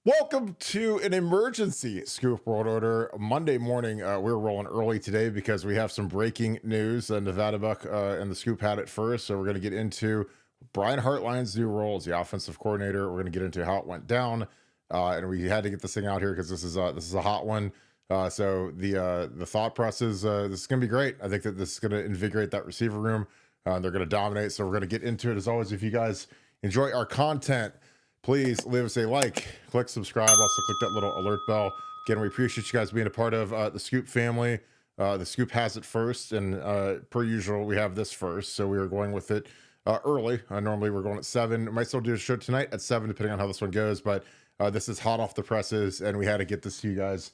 Welcome to an emergency Scoop World Order Monday morning. We're rolling early today because we have some breaking news. Nevadabuck and the Scoop had it first, so we're going to get into Brian Hartline's new role as the offensive coordinator. We're going to get into how it went down, and we had to get this thing out here because this is a hot one. So the thought process, this is going to be great. I think that this is going to invigorate that receiver room. They're going to dominate. So we're going to get into it as always. If you guys enjoy our content, please leave us a like, click subscribe, also click that little alert bell. Again, we appreciate you guys being a part of the Scoop family. The Scoop has it first, and per usual, we have this first. So we are going with it early. Normally, we're going at 7. We might still do a show tonight at 7, depending on how this one goes. But this is hot off the presses, and we had to get this to you guys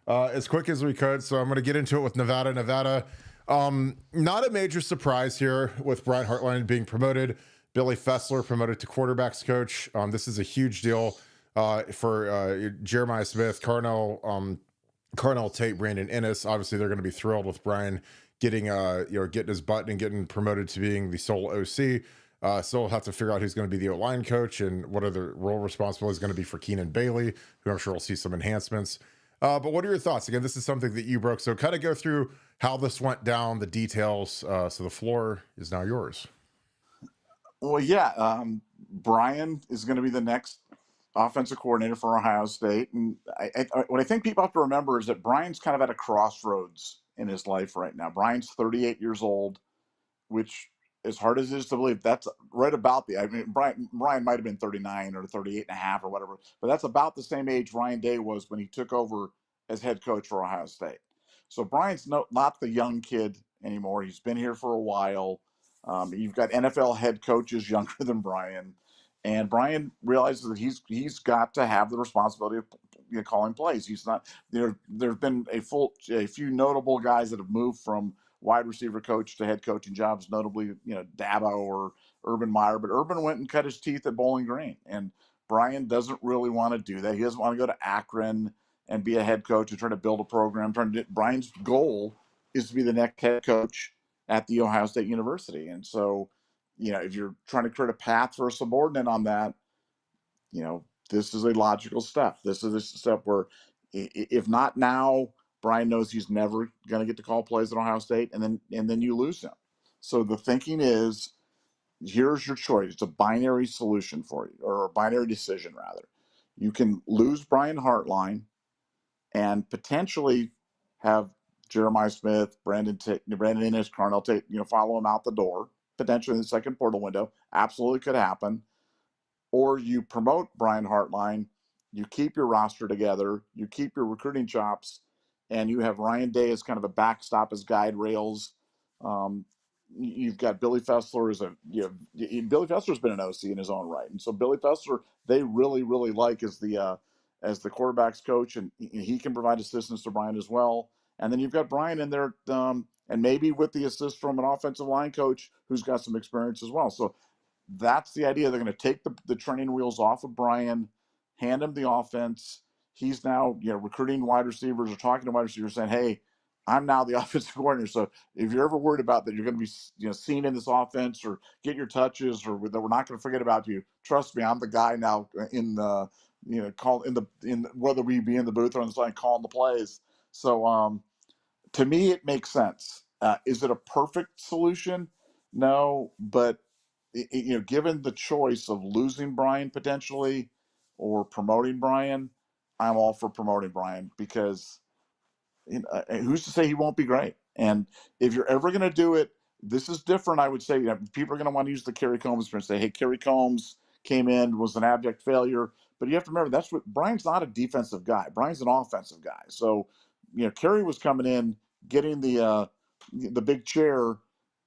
as quick as we could. So I'm going to get into it with Nevada. Not a major surprise here with Brian Hartline being promoted. Billy Fessler promoted to quarterbacks coach. This is a huge deal for Jeremiah Smith, Carnell Tate, Brandon Ennis. Obviously, they're going to be thrilled with Brian getting getting his button and getting promoted to being the sole OC. Still we'll have to figure out who's going to be the O-line coach and what are the role responsibilities going to be for Keenan Bailey, who I'm sure will see some enhancements. But what are your thoughts? Again, this is something that you broke. So kind of go through how this went down, the details. So the floor is now yours. Well, yeah, Brian is going to be the next offensive coordinator for Ohio State. And what I think people have to remember is that Brian's kind of at a crossroads in his life right now. Brian's 38 years old, which, as hard as it is to believe, that's right about I mean, Brian might have been 39 or 38 and a half or whatever, but that's about the same age Ryan Day was when he took over as head coach for Ohio State. So Brian's not the young kid anymore. He's been here for a while. You've got NFL head coaches younger than Brian, and Brian realizes that he's got to have the responsibility of calling plays. He's not there. There've been a few notable guys that have moved from wide receiver coach to head coaching jobs, notably Dabo or Urban Meyer. But Urban went and cut his teeth at Bowling Green, and Brian doesn't really want to do that. He doesn't want to go to Akron and be a head coach and try to build a program. Brian's goal is to be the next head coach at the Ohio State University. And so, if you're trying to create a path for a subordinate on that, this is a logical step. This is a step where, if not now, Brian knows he's never going to get to call plays at Ohio State, and then you lose him. So the thinking is, here's your choice. It's a binary solution for you, or a binary decision rather. You can lose Brian Hartline and potentially have Jeremiah Smith, Brandon Ennis, Carnell Tate, follow him out the door, potentially in the second portal window. Absolutely could happen. Or you promote Brian Hartline, you keep your roster together, you keep your recruiting chops, and you have Ryan Day as kind of a backstop, as guide rails. You've got Billy Fessler Billy Fessler's been an OC in his own right, and so Billy Fessler they really like as the quarterbacks coach, and he can provide assistance to Brian as well. And then you've got Brian in there, and maybe with the assist from an offensive line coach who's got some experience as well. So that's the idea. They're going to take the training wheels off of Brian, hand him the offense. He's now recruiting wide receivers or talking to wide receivers, saying, "Hey, I'm now the offensive coordinator. So if you're ever worried about that, you're going to be seen in this offense or get your touches, or that we're not going to forget about you. Trust me, I'm the guy now in the whether we be in the booth or on the side calling the plays." So to me, it makes sense. Is it a perfect solution? No, but given the choice of losing Brian potentially or promoting Brian, I'm all for promoting Brian because who's to say he won't be great? And if you're ever going to do it, this is different. I would say people are going to want to use the Kerry Combs and say, "Hey, Kerry Combs came in, was an abject failure." But you have to remember that's what Brian's not a defensive guy. Brian's an offensive guy. So Kerry was coming in, getting the big chair,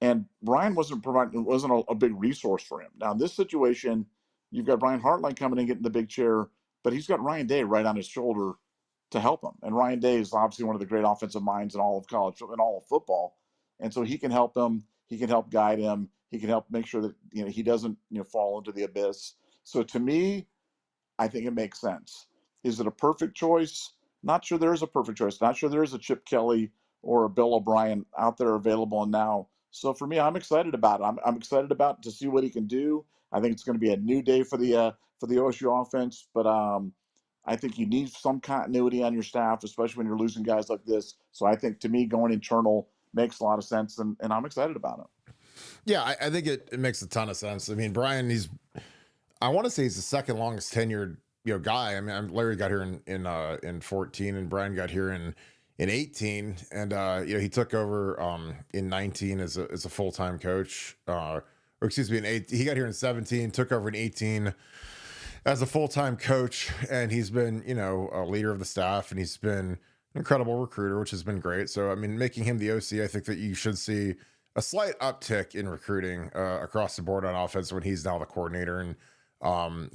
and Brian wasn't a big resource for him. Now in this situation, you've got Brian Hartline coming in, getting the big chair, but he's got Ryan Day right on his shoulder to help him. And Ryan Day is obviously one of the great offensive minds in all of college and all of football. And so he can help him. He can help guide him. He can help make sure that he doesn't fall into the abyss. So to me, I think it makes sense. Is it a perfect choice? Not sure there is a perfect choice. Not sure there is a Chip Kelly or a Bill O'Brien out there available now. So for me, I'm excited about it. I'm excited about to see what he can do. I think it's going to be a new day for the OSU offense. But I think you need some continuity on your staff, especially when you're losing guys like this. So I think, to me, going internal makes a lot of sense, and I'm excited about it. Yeah, I think it makes a ton of sense. I mean, Brian, I want to say he's the second longest tenured guy. I mean, Larry got here in 14, and Brian got here in 18, and he took over in 19 as a full time coach. Or excuse me, in 8 he got here in 17, took over in 18 as a full time coach, and he's been a leader of the staff, and he's been an incredible recruiter, which has been great. So I mean, making him the OC, I think that you should see a slight uptick in recruiting across the board on offense when he's now the coordinator, and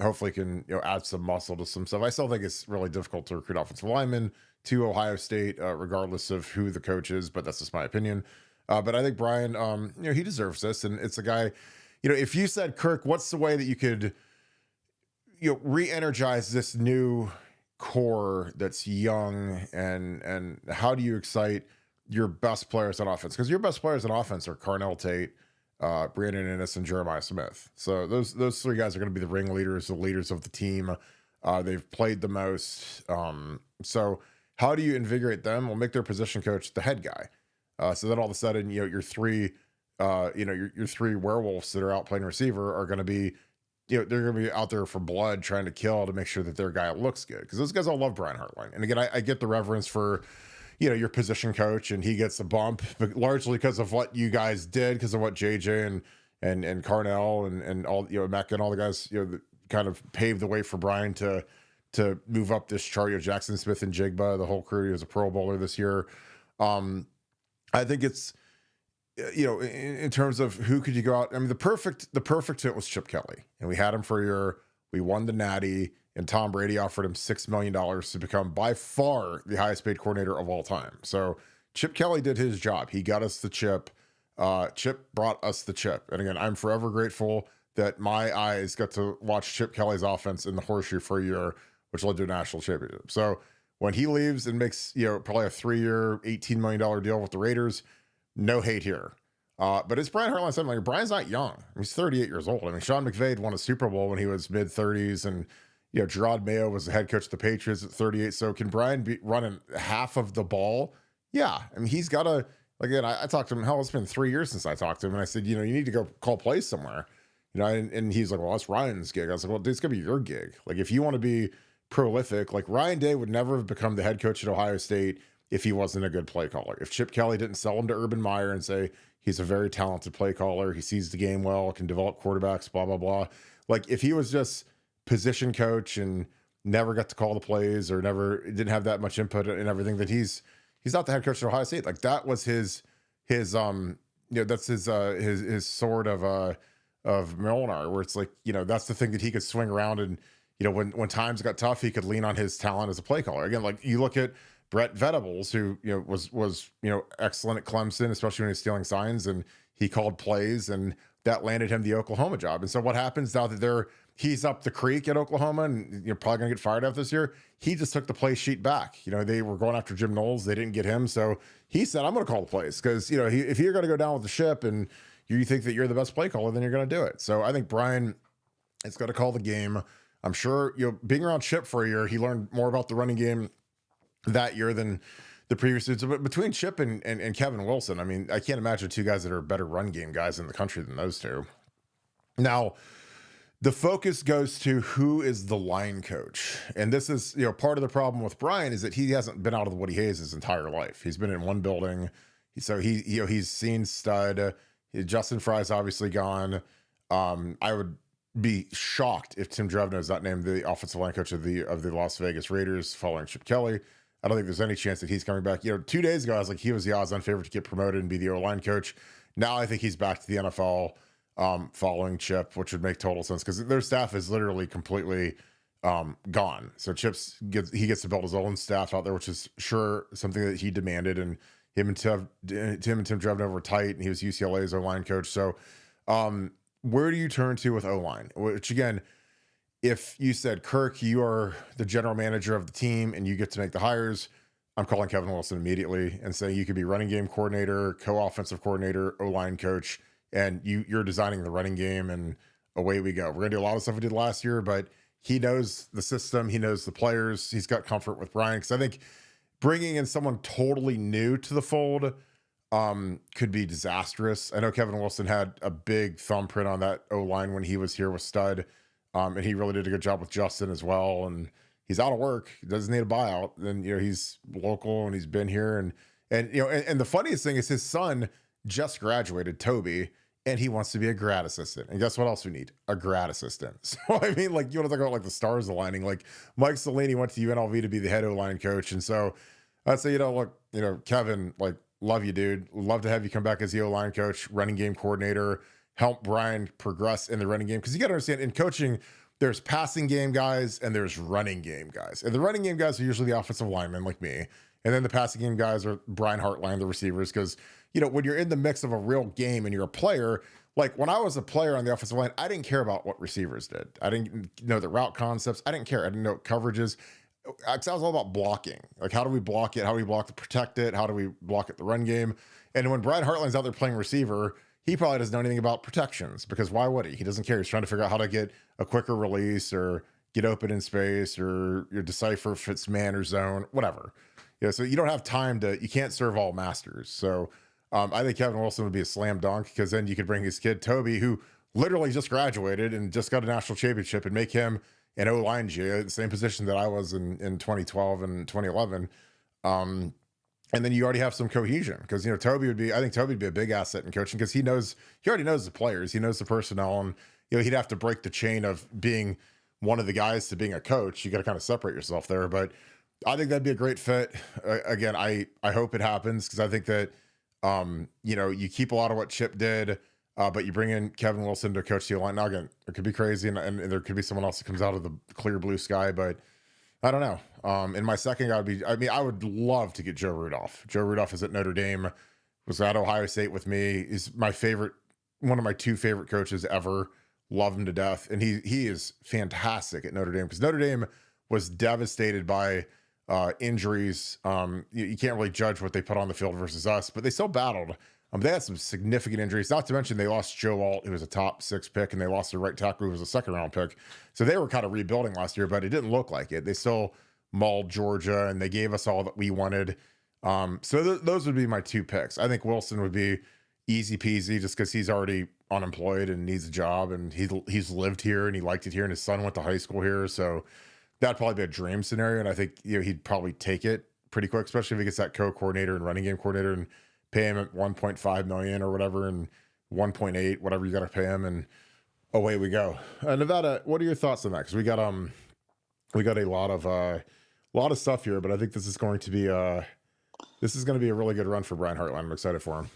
hopefully can add some muscle to some stuff. I still think it's really difficult to recruit offensive linemen to Ohio State, regardless of who the coach is, but that's just my opinion. But I think Brian, he deserves this, and it's a guy. If you said, Kirk, what's the way that you could re-energize this new core that's young, and how do you excite your best players on offense? Because your best players on offense are Carnell Tate, Brandon Ennis, and Jeremiah Smith. So those three guys are going to be the ringleaders, the leaders of the team. They've played the most. So how do you invigorate them? Well, make their position coach the head guy. So then all of a sudden, your three werewolves that are out playing receiver are going to be, they're going to be out there for blood, trying to kill to make sure that their guy looks good. Because those guys all love Brian Hartline. And again, I get the reverence for, your position coach, and he gets a bump, but largely because of what you guys did, because of what JJ and Carnell and all, Mecca and all the guys, that kind of paved the way for Brian to move up this chart. Jackson Smith and Jigba, the whole crew. He was a Pro Bowler this year. I think it's, in terms of who could you go out. I mean, the perfect fit was Chip Kelly, and we had him for a year. We won the Natty, and Tom Brady offered him $6 million to become by far the highest paid coordinator of all time. So Chip Kelly did his job. He got us the chip. Chip brought us the chip. And again, I'm forever grateful that my eyes got to watch Chip Kelly's offense in the horseshoe for a year, which led to a national championship. So when he leaves and makes, probably a 3-year, $18 million deal with the Raiders, no hate here. But it's Brian Hartline said, like, Brian's not young. He's 38 years old. I mean, Sean McVay won a Super Bowl when he was mid 30s, and Gerard Mayo was the head coach of the Patriots at 38. So can Brian be running half of the ball? Yeah. I mean, he's got to, again, I talked to him, hell, it's been 3 years since I talked to him. And I said, you need to go call plays somewhere, and he's like, well, that's Ryan's gig. I was like, well, dude, it's going to be your gig. Like, if you want to be prolific, like Ryan Day would never have become the head coach at Ohio State if he wasn't a good play caller. If Chip Kelly didn't sell him to Urban Meyer and say, he's a very talented play caller, he sees the game well, can develop quarterbacks, blah, blah, blah. Like, if he was just position coach and never got to call the plays, or didn't have that much input in everything, that he's not the head coach at Ohio State. Like, that was his that's his sword of Milnar, where it's like, that's the thing that he could swing around, and when times got tough, he could lean on his talent as a play caller. Again, like, you look at Brett Venables, who was excellent at Clemson, especially when he was stealing signs, and he called plays, and that landed him the Oklahoma job. And so what happens now that he's up the creek at Oklahoma, and you're probably gonna get fired after this year? He just took the play sheet back. They were going after Jim Knowles, they didn't get him, so he said, I'm gonna call the plays, because if you're gonna go down with the ship and you think that you're the best play caller, then you're gonna do it. So I think Brian is gonna call the game. I'm sure being around Chip for a year, he learned more about the running game that year than the previous years. But between Chip and Kevin Wilson, I mean, I can't imagine two guys that are better run game guys in the country than those two. Now, the focus goes to who is the line coach. And this is, part of the problem with Brian is that he hasn't been out of the Woody Hayes his entire life. He's been in one building. So he's seen stud. Justin Fry's obviously gone. I would be shocked if Tim Drevno is not named the offensive line coach of the Las Vegas Raiders following Chip Kelly. I don't think there's any chance that he's coming back. 2 days ago, I was like, he was the odds-on favorite to get promoted and be the O-line coach. Now I think he's back to the NFL following Chip, which would make total sense, because their staff is literally completely gone. So Chip gets to build his own staff out there, which is sure something that he demanded. And him and Tim Drevno were tight, and he was UCLA's O-line coach. So where do you turn to with O-line? Which, again, if you said, Kirk, you are the general manager of the team and you get to make the hires, I'm calling Kevin Wilson immediately and saying you could be running game coordinator, co-offensive coordinator, O-line coach, and you're designing the running game, and away we go. We're going to do a lot of stuff we did last year, but he knows the system, he knows the players, he's got comfort with Brian. Because I think bringing in someone totally new to the fold could be disastrous. I know Kevin Wilson had a big thumbprint on that O line when he was here with Stud, and he really did a good job with Justin as well. And he's out of work, he doesn't need a buyout. And he's local and he's been here, and the funniest thing is his son just graduated, Toby, and he wants to be a grad assistant. And guess what else we need? A grad assistant. So I mean, like, you want to talk about like the stars aligning. Like Mike Salini went to UNLV to be the head O line coach, and so I'd say, look, Kevin, like, love you, dude. Love to have you come back as the O line coach, running game coordinator, help Brian progress in the running game. Because you got to understand, in coaching, there's passing game guys and there's running game guys. And the running game guys are usually the offensive linemen like me. And then the passing game guys are Brian Hartline, the receivers. Because, when you're in the mix of a real game and you're a player, like when I was a player on the offensive line, I didn't care about what receivers did. I didn't know the route concepts. I didn't care. I didn't know coverages. I was all about blocking. Like, how do we block it? How do we block to protect it? How do we block it the run game? And when Brian Hartline's out there playing receiver, he probably doesn't know anything about protections, because why would he? He doesn't care. He's trying to figure out how to get a quicker release or get open in space or decipher if it's man or zone, whatever. So you don't have time you can't serve all masters. So I think Kevin Wilson would be a slam dunk, because then you could bring his kid, Toby, who literally just graduated and just got a national championship, and make him an O-line G, the same position that I was in 2012 and 2011. And then you already have some cohesion, because, I think Toby would be a big asset in coaching, because he already knows the players, he knows the personnel, and, he'd have to break the chain of being one of the guys to being a coach. You got to kind of separate yourself there, but I think that'd be a great fit. Again, I hope it happens, because I think that, you keep a lot of what Chip did, but you bring in Kevin Wilson to coach the line. Now, again, it could be crazy, and there could be someone else that comes out of the clear blue sky, but I don't know. And my second guy would be, I would love to get Joe Rudolph. Joe Rudolph is at Notre Dame, was at Ohio State with me. He's my favorite, one of my two favorite coaches ever. Love him to death. And he is fantastic at Notre Dame, because Notre Dame was devastated by injuries. You can't really judge what they put on the field versus us, but they still battled. They had some significant injuries, not to mention they lost Joe Alt, who was a top 6 pick, and they lost their right tackle, who was a second-round pick. So they were kind of rebuilding last year, but it didn't look like it. They still mauled Georgia, and they gave us all that we wanted. So those would be my 2 picks. I think Wilson would be easy peasy, just because he's already unemployed and needs a job, and he's lived here, and he liked it here, and his son went to high school here. So that'd probably be a dream scenario, and I think he'd probably take it pretty quick, especially if he gets that co-coordinator and running game coordinator, and pay him at 1.5 million or whatever, and 1.8, whatever you got to pay him, and away we go. Nevada, what are your thoughts on that? Because we got a lot of stuff here, but I think this is going to be a really good run for Brian Hartline. I'm excited for him.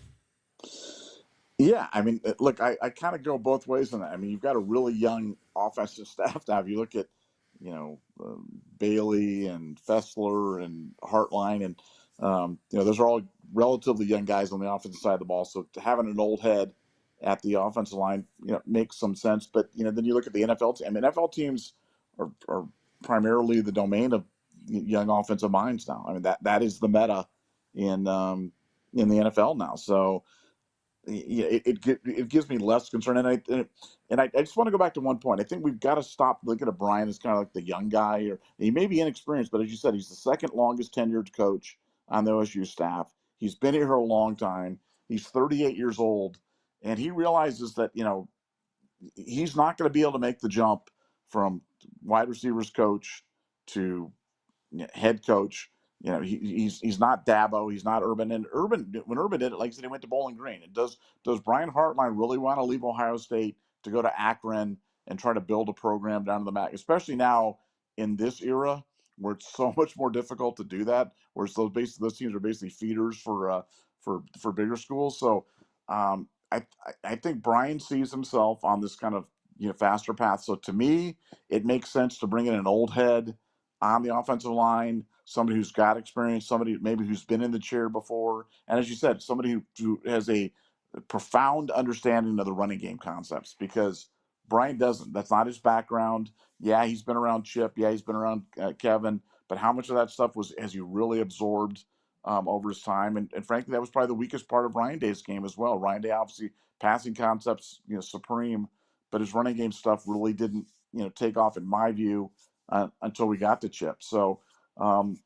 Yeah, I mean, look, I kind of go both ways on that. I mean, you've got a really young offensive staff now. If you look at, Bailey and Fessler and Hartline, and those are all relatively young guys on the offensive side of the ball. So having an old head at the offensive line, makes some sense. But then you look at the NFL team. I mean, NFL teams are primarily the domain of young offensive minds now. I mean, that is the meta in the NFL now. So it gives me less concern, and I just want to go back to one point. I think we've got to stop looking at Brian as kind of like the young guy, or he may be inexperienced, but as you said, he's the second longest tenured coach on the OSU staff. He's been here a long time. He's 38 years old, and he realizes that he's not going to be able to make the jump from wide receivers coach to head coach. He's not Dabo, he's not Urban. And when Urban did it, like I said, he went to Bowling Green. And does Brian Hartline really want to leave Ohio State to go to Akron and try to build a program down to the MAC, especially now in this era where it's so much more difficult to do that, where those teams are basically feeders for bigger schools. So I think Brian sees himself on this kind of faster path. So to me, it makes sense to bring in an old head on the offensive line, somebody who's got experience, somebody maybe who's been in the chair before, and as you said, somebody who has a profound understanding of the running game concepts, because Brian doesn't. That's not his background. Yeah, he's been around Chip. Yeah, he's been around Kevin. But how much of that stuff has he really absorbed over his time? And frankly, that was probably the weakest part of Ryan Day's game as well. Ryan Day, obviously, passing concepts, supreme, but his running game stuff really didn't take off, in my view, until we got to Chip. So, I mean,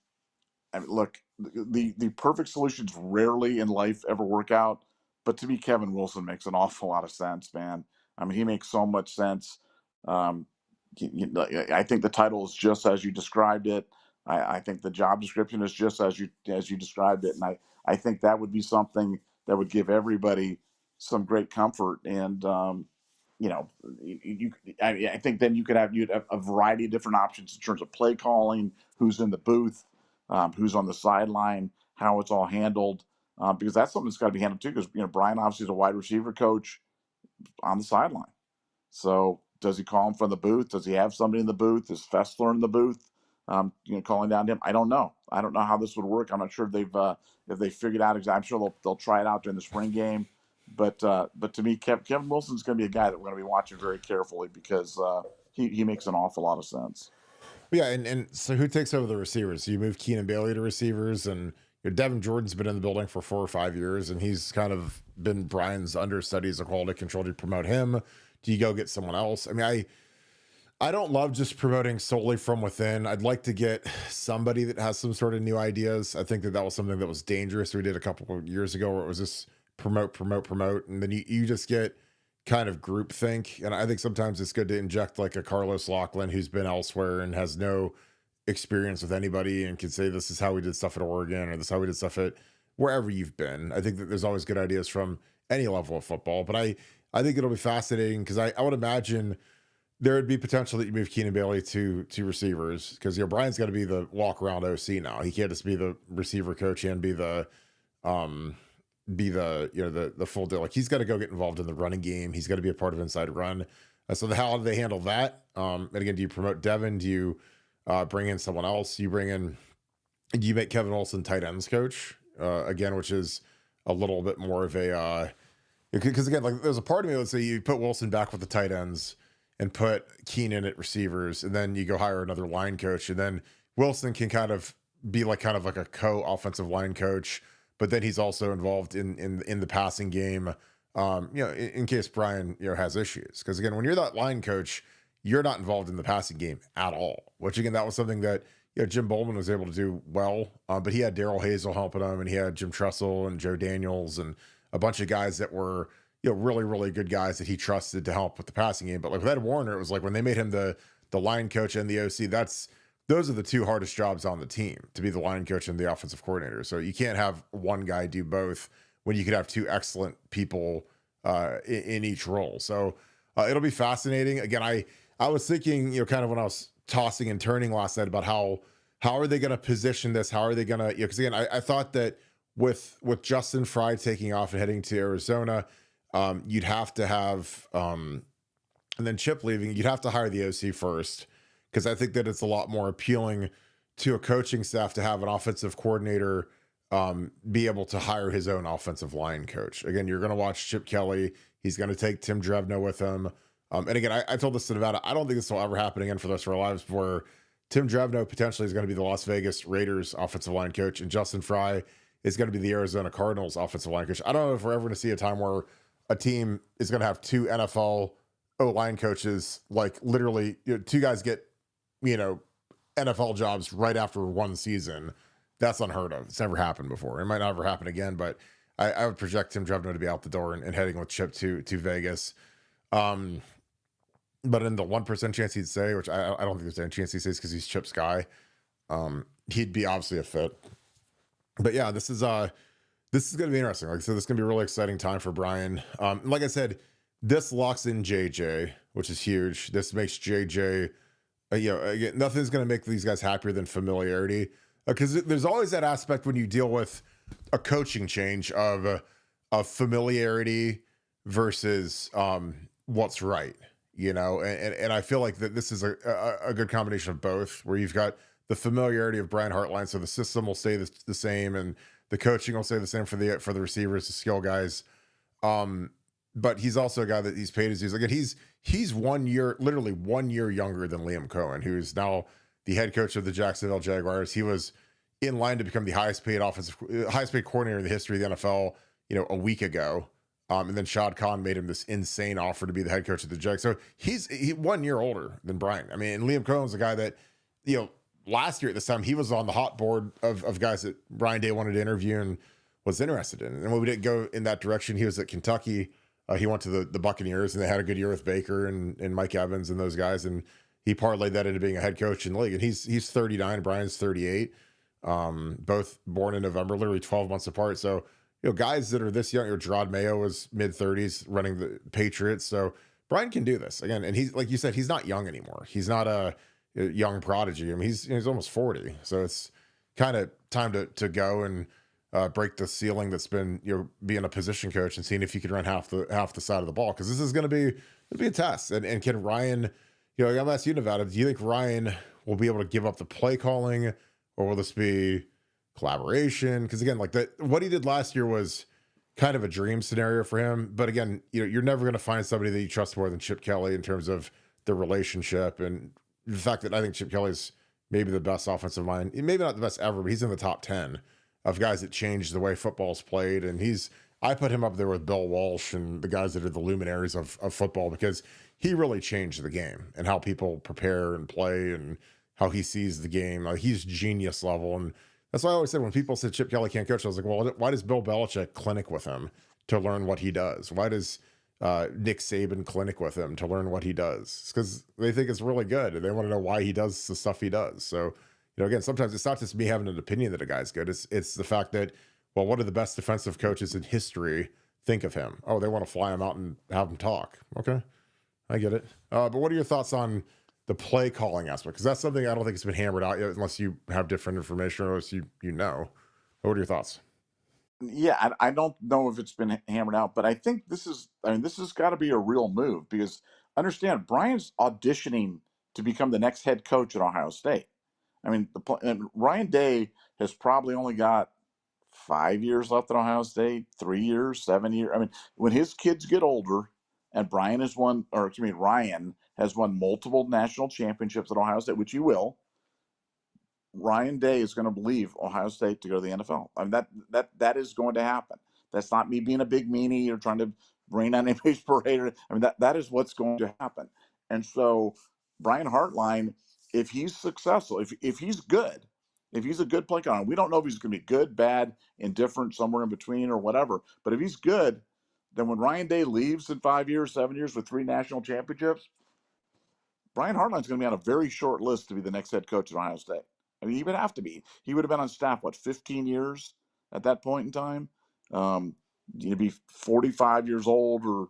look, the perfect solutions rarely in life ever work out, but to me, Kevin Wilson makes an awful lot of sense, man. I mean, he makes so much sense. Um, I think the title is just as you described it. I think the job description is just as you described it, and I think that would be something that would give everybody some great comfort. And you know, I think then you'd have a variety of different options in terms of play calling, who's in the booth, who's on the sideline, how it's all handled, because that's something that's got to be handled too. Because Brian obviously is a wide receiver coach on the sideline. So does he call him from the booth? Does he have somebody in the booth? Is Fessler in the booth? Calling down to him. I don't know. I don't know how this would work. I'm not sure if they figured out exactly. I'm sure they'll try it out during the spring game. But to me, Kevin Wilson's going to be a guy that we're going to be watching very carefully because he makes an awful lot of sense. Yeah, and so who takes over the receivers? You move Keenan Bailey to receivers, and Devin Jordan's been in the building for 4 or 5 years, and he's kind of been Brian's understudy as a quality control. Do you promote him? Do you go get someone else? I mean, I don't love just promoting solely from within. I'd like to get somebody that has some sort of new ideas. I think that was something that was dangerous. We did a couple of years ago where it was just promote, promote, promote, and then you just get kind of groupthink. And I think sometimes it's good to inject like a Carlos Loughlin who's been elsewhere and has no experience with anybody and can say this is how we did stuff at Oregon or this is how we did stuff at wherever you've been. I think that there's always good ideas from any level of football, but I think it'll be fascinating because I would imagine there would be potential that you move Keenan Bailey to receivers because Brian's got to be the walk around OC now. He can't just be the receiver coach and be the the full deal. Like he's got to go get involved in the running game. He's got to be a part of inside run. So how do they handle that? And again, do you promote Devin? Do you bring in someone else? Do you make Kevin Wilson tight ends coach again, which is a little bit more of a because again, like there's a part of me that would say you put Wilson back with the tight ends and put Keenan at receivers, and then you go hire another line coach, and then Wilson can kind of be like a co-offensive line coach, but then he's also involved in the passing game, in case Brian has issues. Because again, when you're that line coach, you're not involved in the passing game at all. Which again, that was something that Jim Bowman was able to do well, but he had Daryl Hazel helping him, and he had Jim Tressel and Joe Daniels and a bunch of guys that were really, really good guys that he trusted to help with the passing game. But like with Ed Warner, it was like when they made him the line coach and the OC, those are the two hardest jobs on the team, to be the line coach and the offensive coordinator. So you can't have one guy do both when you could have two excellent people in each role. So it'll be fascinating. Again, I was thinking, kind of when I was tossing and turning last night about how are they going to position this? How are they going to, because again, I thought that with Justin Fry taking off and heading to Arizona, you'd have to have, and then Chip leaving, you'd have to hire the OC first, because I think that it's a lot more appealing to a coaching staff to have an offensive coordinator be able to hire his own offensive line coach. Again, you're going to watch Chip Kelly. He's going to take Tim Drevno with him. And again, I told this to Nevada, I don't think this will ever happen again for the rest of our lives, where Tim Drevno potentially is going to be the Las Vegas Raiders offensive line coach, and Justin Fry is going to be the Arizona Cardinals offensive line coach. I don't know if we're ever going to see a time where a team is going to have two NFL O-line coaches, like literally two guys get, NFL jobs right after one season. That's unheard of. It's never happened before. It might not ever happen again, but I would project Tim Drevno to be out the door and heading with Chip to Vegas. But in the 1% chance he'd say, which I don't think there's any chance he says because he's Chip's guy, he'd be obviously a fit. But yeah, this is going to be interesting. Like I said, this is going to be a really exciting time for Brian. Like I said, this locks in JJ, which is huge. This makes JJ, again, nothing's going to make these guys happier than familiarity. Because there's always that aspect when you deal with a coaching change of familiarity versus what's right, and I feel like that this is a good combination of both, where you've got the familiarity of Brian Hartline, so the system will stay the same, and the coaching will stay the same for the receivers, the skill guys. But he's also a guy that he's paid his dues. Again, he's literally 1 year younger than Liam Cohen, who is now the head coach of the Jacksonville Jaguars. He was in line to become the highest paid coordinator in the history of the NFL, a week ago. And then Shad Khan made him this insane offer to be the head coach of the Jags. So he's 1 year older than Brian. I mean, and Liam Cohen's a guy that, last year at this time, he was on the hot board of guys that Brian Day wanted to interview and was interested in. And when we didn't go in that direction, he was at Kentucky. He went to the Buccaneers, and they had a good year with Baker and Mike Evans and those guys. And he parlayed that into being a head coach in the league. And he's 39, Brian's 38, both born in November, literally 12 months apart. So, guys that are this young, Gerard Mayo was mid-30s running the Patriots. So Brian can do this again. And he's, like you said, he's not young anymore. He's not a young prodigy. I mean, he's almost 40. So it's kind of time to go and break the ceiling that's been, being a position coach and seeing if you can run half the side of the ball. Cause this is going to be a test. And can Ryan, I'm going to ask you, Nevada, do you think Ryan will be able to give up the play calling, or will this be collaboration? Because again, like what he did last year was kind of a dream scenario for him. But again, you're never going to find somebody that you trust more than Chip Kelly in terms of the relationship and the fact that I think Chip Kelly's maybe the best offensive mind, maybe not the best ever, but he's in the top 10 of guys that changed the way football's played. And I put him up there with Bill Walsh and the guys that are the luminaries of football, because he really changed the game and how people prepare and play and how he sees the game. Like, he's genius level. And that's why I always said when people said Chip Kelly can't coach, I was like, well, why does Bill Belichick clinic with him to learn what he does? Why does Nick Saban clinic with him to learn what he does? It's because they think it's really good and they want to know why he does the stuff he does. So, again, sometimes it's not just me having an opinion that a guy's good. It's the fact that, well, what are the best defensive coaches in history think of him? Oh, they want to fly him out and have him talk. Okay, I get it. But what are your thoughts on the play calling aspect? Because that's something I don't think has been hammered out yet, unless you have different information or unless you know. What are your thoughts? Yeah, I don't know if it's been hammered out, but I think this has got to be a real move, because understand, Brian's auditioning to become the next head coach at Ohio State. I mean, and Ryan Day has probably only got 5 years left at Ohio State, 3 years, 7 years. I mean, when his kids get older, and Ryan has won multiple national championships at Ohio State, which he will. Ryan Day is going to leave Ohio State to go to the NFL. I mean, that is going to happen. That's not me being a big meanie or trying to rain on anybody's parade. I mean, that is what's going to happen. And so Brian Hartline, if he's successful, if he's good, if he's a good play caller, we don't know if he's going to be good, bad, indifferent, somewhere in between or whatever. But if he's good, then when Ryan Day leaves in 5 years, 7 years with 3 national championships, Brian Hartline's going to be on a very short list to be the next head coach at Ohio State. I mean, he would have to be. He would have been on staff, 15 years at that point in time? You'd be 45 years old, or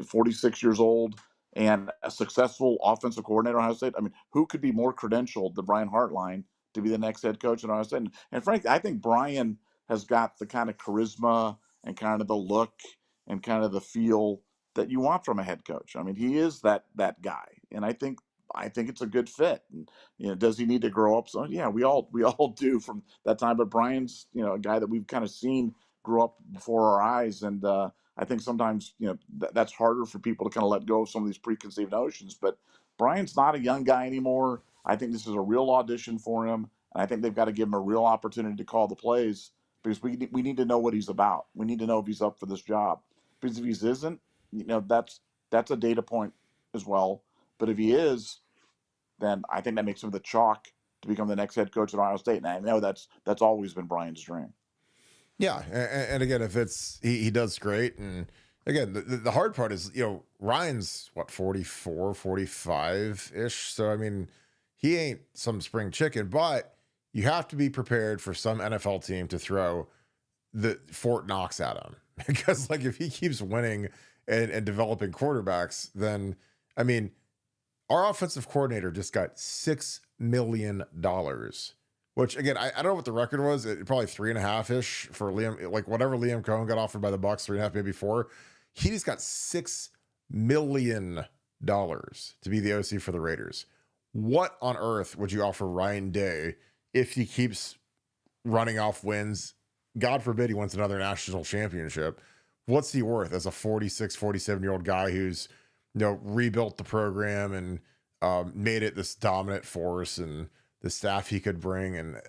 46 years old, and a successful offensive coordinator at Ohio State. I mean, who could be more credentialed than Brian Hartline to be the next head coach at Ohio State? And frankly, I think Brian has got the kind of charisma and kind of the look and kind of the feel that you want from a head coach. I mean, he is that guy, and I think it's a good fit. And does he need to grow up? So yeah, we all do from that time. But Brian's a guy that we've kind of seen grow up before our eyes, and I think sometimes that's harder for people to kind of let go of some of these preconceived notions. But Brian's not a young guy anymore. I think this is a real audition for him, and I think they've got to give him a real opportunity to call the plays, because we need to know what he's about. We need to know if he's up for this job. Because if he isn't, that's a data point as well. But if he is, then I think that makes him the chalk to become the next head coach at Ohio State. And I know that's always been Brian's dream. Yeah, and again, if it's he does great, and again, the hard part is Ryan's 44, 45 ish. So I mean, he ain't some spring chicken, but you have to be prepared for some NFL team to throw the Fort Knox at him, because like if he keeps winning and developing quarterbacks, then I mean, our offensive coordinator just got $6 million, which again, I don't know what the record was. Probably 3.5 ish for Liam, like whatever Liam Cohen got offered by the Bucs, 3.5, maybe 4. He just got $6 million to be the OC for the Raiders. What on earth would you offer Ryan Day if he keeps running off wins? God forbid he wins another national championship. What's he worth as a 46, 47-year-old guy who's rebuilt the program and made it this dominant force, and the staff he could bring? And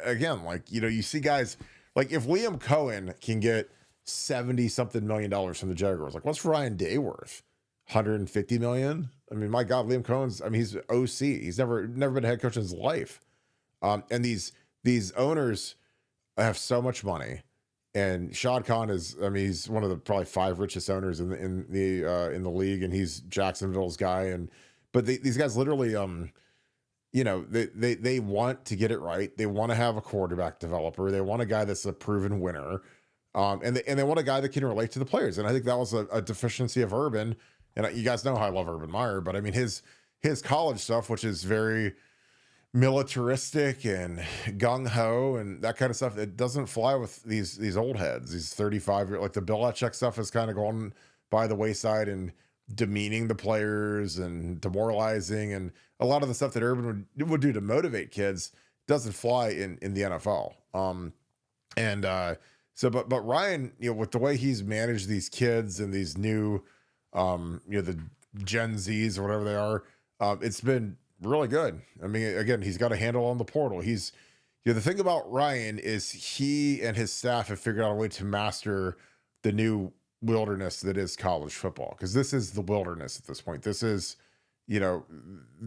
again, like, you see guys like, if Liam Cohen can get $70 something million from the Jaguars. Like, what's Ryan Day worth? 150 million. I mean, my God, Liam Cohen's, I mean, he's OC. He's never been a head coach in his life. And these owners have so much money. And Shad Khan is, I mean, he's one of the probably 5 richest owners in the league, and he's Jacksonville's guy. But these guys literally, you know, they want to get it right. They want to have a quarterback developer. They want a guy that's a proven winner. And they want a guy that can relate to the players. And I think that was a deficiency of Urban. And you guys know how I love Urban Meyer, but I mean, his college stuff, which is very militaristic and gung-ho and that kind of stuff, it doesn't fly with these old heads, these 35 like the Belichick stuff is kind of going by the wayside and demeaning the players and demoralizing, and a lot of the stuff that Urban would do to motivate kids doesn't fly in the NFL. But Ryan, you know, with the way he's managed these kids and these new you know, the Gen Zs or whatever they are, it's been really good. I mean, again, he's got a handle on the portal. He's, you know, the thing about Ryan is he and his staff have figured out a way to master the new wilderness that is college football. Because this is the wilderness at this point. This is, you know,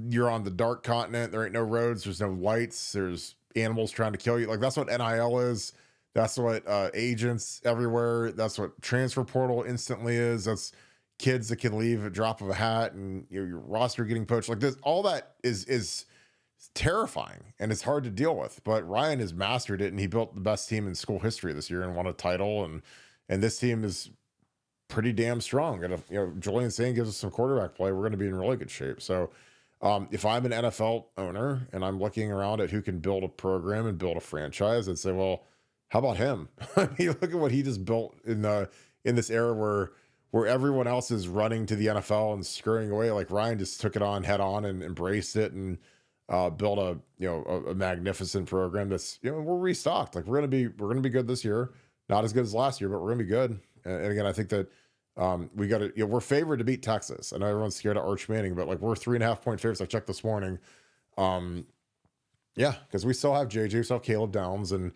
you're on the dark continent. There ain't no roads. There's no lights. There's animals trying to kill you. Like, that's what NIL is. That's what agents everywhere. That's what transfer portal instantly is. That's kids that can leave at a drop of a hat, and your roster getting poached. Like this, all that is terrifying, and it's hard to deal with. But Ryan has mastered it, and he built the best team in school history this year and won a title. And this team is pretty damn strong. And if, you know, Julian Saint gives us some quarterback play, we're going to be in really good shape. So if I'm an NFL owner and I'm looking around at who can build a program and build a franchise, I'd say, well, how about him? I mean, look at what he just built in this era where everyone else is running to the NFL and scurrying away. Like, Ryan just took it on head on and embraced it and built a magnificent program that's, you know, we're restocked. Like, we're gonna be good this year. Not as good as last year, but we're gonna be good. And again, I think that we got to, you know, we're favored to beat Texas. I know everyone's scared of Arch Manning, but like, we're 3.5 point favorites. I checked this morning. Yeah, because we still have JJ, we still have Caleb Downs, and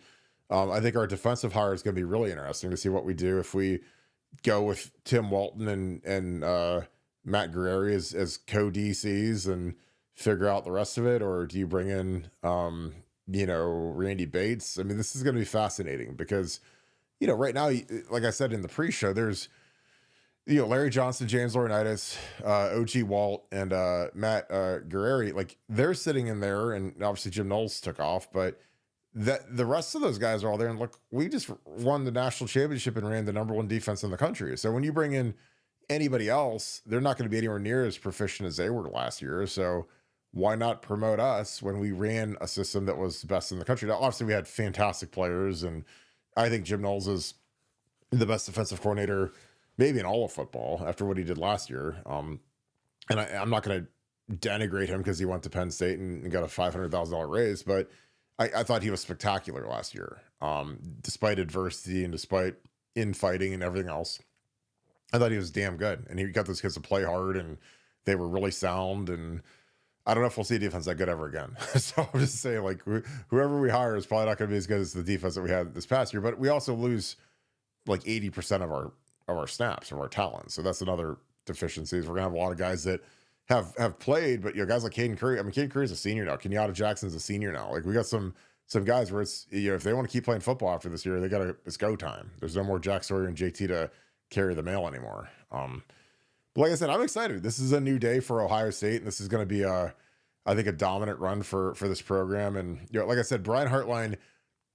I think our defensive hire is going to be really interesting to see what we do if we go with Tim Walton and Matt Guerrieri as co-DCs and figure out the rest of it, or do you bring in you know, Randy Bates? I mean, this is going to be fascinating because, you know, right now, like I said in the pre-show, there's, you know, Larry Johnson, James Laurinaitis, OG Walt, and Matt Guerrieri. Like, they're sitting in there, and obviously Jim Knowles took off, but that the rest of those guys are all there. And look, we just won the national championship and ran the #1 defense in the country. So when you bring in anybody else, they're not going to be anywhere near as proficient as they were last year. So why not promote us when we ran a system that was the best in the country? Now, obviously we had fantastic players, and I think Jim Knowles is the best defensive coordinator maybe in all of football after what he did last year. And I'm not going to denigrate him because he went to Penn State and got a $500,000 raise, but I thought he was spectacular last year, despite adversity and despite infighting and everything else. I thought he was damn good, and he got those kids to play hard, and they were really sound. And I don't know if we'll see a defense that good ever again. So I'm just saying, like, whoever we hire is probably not going to be as good as the defense that we had this past year. But we also lose like 80% of our snaps, of our talent. So that's another deficiency. Is we're gonna have a lot of guys that have played, but, you know, guys like Caden Curry. I mean, Caden Curry's a senior now. Kenyatta Jackson's a senior now. Like, we got some guys where it's, you know, if they want to keep playing football after this year, it's go time. There's no more Jack Sawyer and JT to carry the mail anymore. But like I said, I'm excited. This is a new day for Ohio State, and this is going to be I think a dominant run for this program. And, you know, like I said, Brian Hartline,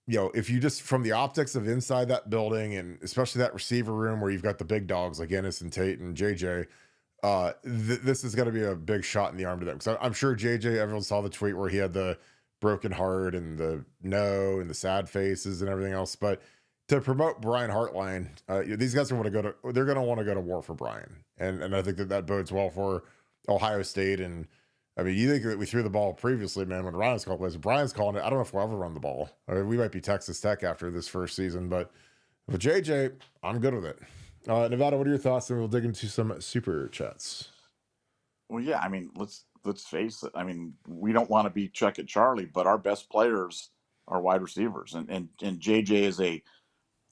you know, if you just, from the optics of inside that building, and especially that receiver room where you've got the big dogs like Ennis and Tate and JJ, this is going to be a big shot in the arm to them. Because I'm sure JJ, everyone saw the tweet where he had the broken heart and the no and the sad faces and everything else. But to promote Brian Hartline, these guys are going to want to go to war for Brian. And I think that bodes well for Ohio State. And I mean, you think that we threw the ball previously, man, when Ryan's called plays. Brian's calling it. I don't know if we'll ever run the ball. I mean, we might be Texas Tech after this first season, but with JJ, I'm good with it. Nevada, what are your thoughts? And we'll dig into some super chats. Well, yeah, I mean, let's face it. I mean, we don't want to be Chuck and Charlie, but our best players are wide receivers, and JJ is a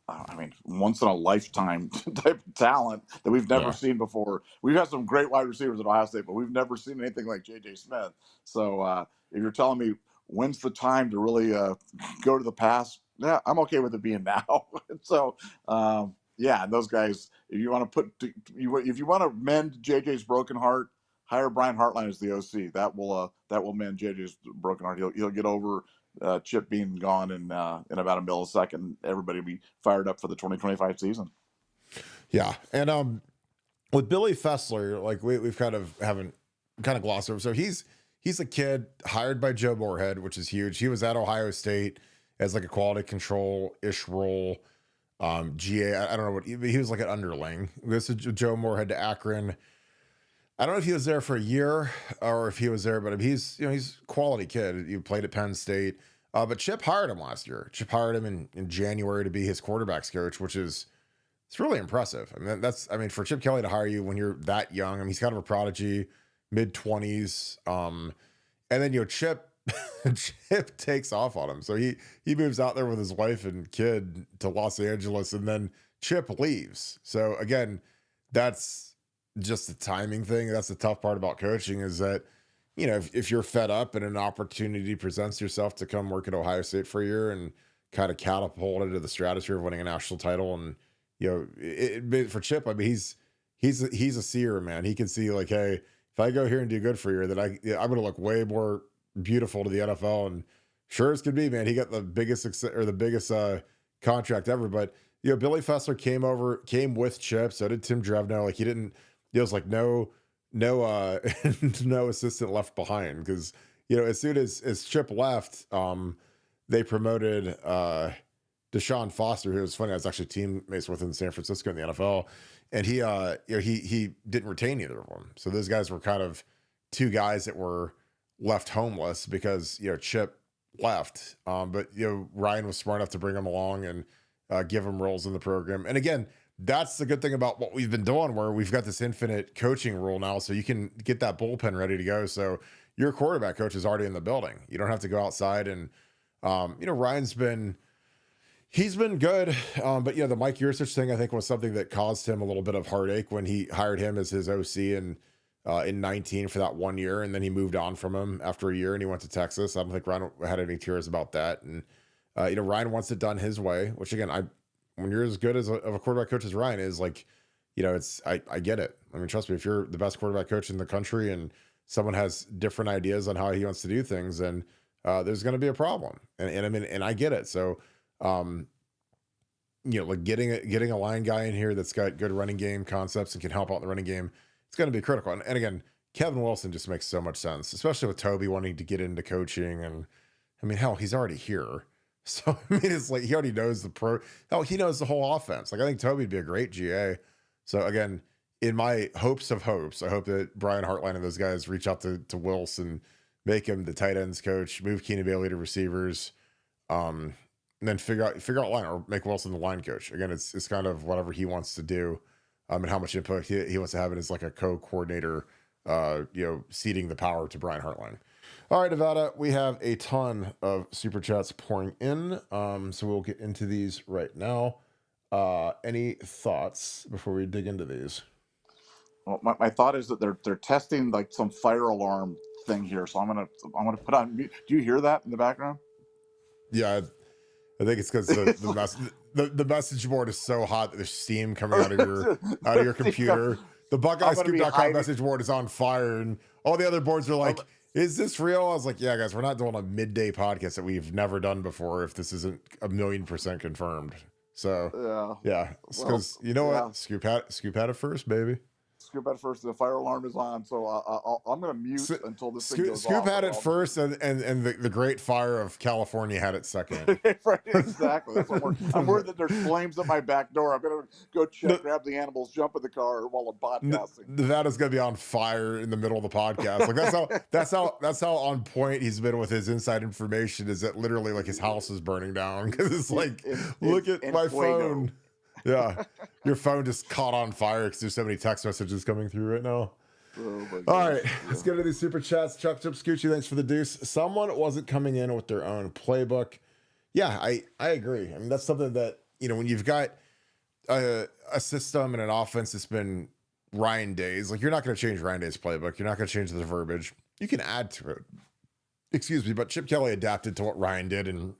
I mean, once in a lifetime type of talent that we've never Yeah. seen before. We've had some great wide receivers at Ohio State, but we've never seen anything like J.J. Smith. So if you're telling me when's the time to really go to the pass, yeah, I'm okay with it being now. So yeah, and those guys, if you want to if you want to mend J.J.'s broken heart, hire Brian Hartline as the OC. That will mend J.J.'s broken heart. He'll get over Chip being gone in about a millisecond. Everybody will be fired up for the 2025 season. Yeah, and with Billy Fessler, like we've kind of haven't kind of glossed over. So he's a kid hired by Joe Moorhead, which is huge. He was at Ohio State as like a quality control ish role. GA, I don't know what he was like an underling. This is Joe Moorhead to Akron. I don't know if he was there for a year or if he was there, but he's a quality kid. He played at Penn State. But Chip hired him last year. Chip hired him in January to be his quarterbacks coach, which is it's really impressive. I mean, for Chip Kelly to hire you when you're that young, I mean, he's kind of a prodigy, mid-20s. And then Chip Chip takes off on him. So he moves out there with his wife and kid to Los Angeles, and then Chip leaves. So again, that's just the timing thing. That's the tough part about coaching is that, if you're fed up and an opportunity presents yourself to come work at Ohio State for a year and kind of catapult into the stratosphere of winning a national title. And, for Chip, I mean, he's a seer, man. He can see like, hey, if I go here and do good for a year, that I'm going to look way more beautiful to the NFL. And sure as could be, man, he got the biggest contract ever. But, Billy Fessler came with Chip. So did Tim Drevno. Like it was like no assistant left behind because as soon as Chip left, they promoted Deshaun Foster, who was funny. I was actually teammates with in San Francisco in the NFL, and he didn't retain either of them. So those guys were kind of two guys that were left homeless because Chip left. But Ryan was smart enough to bring him along and give him roles in the program. And again, that's the good thing about what we've been doing, where we've got this infinite coaching rule now, so you can get that bullpen ready to go. So your quarterback coach is already in the building. You don't have to go outside. And Ryan's been good. But the Mike Yurcich thing, I think, was something that caused him a little bit of heartache when he hired him as his OC in 19 for that 1 year. And then he moved on from him after a year and he went to Texas. I don't think Ryan had any tears about that. And, Ryan wants it done his way, which again, when you're as good as of a quarterback coach as Ryan is, like, I get it. I mean, trust me, if you're the best quarterback coach in the country and someone has different ideas on how he wants to do things, then there's going to be a problem. And I mean, and I get it. So, like getting a line guy in here that's got good running game concepts and can help out in the running game, it's going to be critical. And again, Kevin Wilson just makes so much sense, especially with Toby wanting to get into coaching. And I mean, hell, he's already here. So, I mean, it's like he already knows he knows the whole offense. Like, I think Toby would be a great GA. So, again, in my hopes of hopes, I hope that Brian Hartline and those guys reach out to Wilson, make him the tight ends coach, move Keenan Bailey to receivers, and then figure out line, or make Wilson the line coach. Again, it's kind of whatever he wants to do, and how much input he wants to have it as like a co-coordinator, ceding the power to Brian Hartline. All right, Nevada, we have a ton of super chats pouring in, so we'll get into these right now. Any thoughts before we dig into these? Well, my thought is that they're testing like some fire alarm thing here, so I'm gonna put on mute. Do you hear that in the background? Yeah, I think it's because the message board is so hot that there's steam coming out of your computer. The BuckeyeScoop.com message board is on fire, and all the other boards are like, is this real? I was like, yeah, guys, we're not doing a midday podcast that we've never done before if this isn't 1,000,000% confirmed. So, yeah. Because what? Scoop had it first, baby. Scoop had it first. The fire alarm is on, so I'm going to mute until this thing goes Scoop off. had it first, and the Great Fire of California had it second. Right, exactly. That's what I'm worried that there's flames at my back door. I'm going to go check, grab the animals, jump in the car while I'm podcasting. Nevada's going to be on fire in the middle of the podcast. Like that's how on point he's been with his inside information. Is that literally like his house is burning down because it's like, look at my phone. Yeah, your phone just caught on fire because there's so many text messages coming through right now. Oh, all right, let's get into these super chats. Chuck Chip Scoochie, thanks for the deuce. Someone wasn't coming in with their own playbook. Yeah, I agree. I mean, that's something that when you've got a system and an offense that's been Ryan Day's, like you're not going to change Ryan Day's playbook. You're not going to change the verbiage. You can add to it. Excuse me, but Chip Kelly adapted to what Ryan did and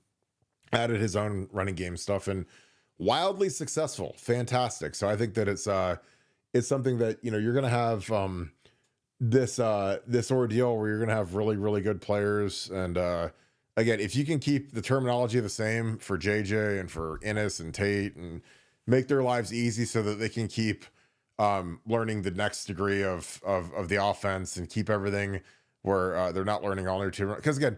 added his own running game stuff and wildly successful. Fantastic. So I think that it's something that, you're going to have this ordeal where you're going to have really, really good players. And again, if you can keep the terminology the same for JJ and for Ennis and Tate and make their lives easy so that they can keep learning the next degree of the offense and keep everything where they're not learning all new team. Because again,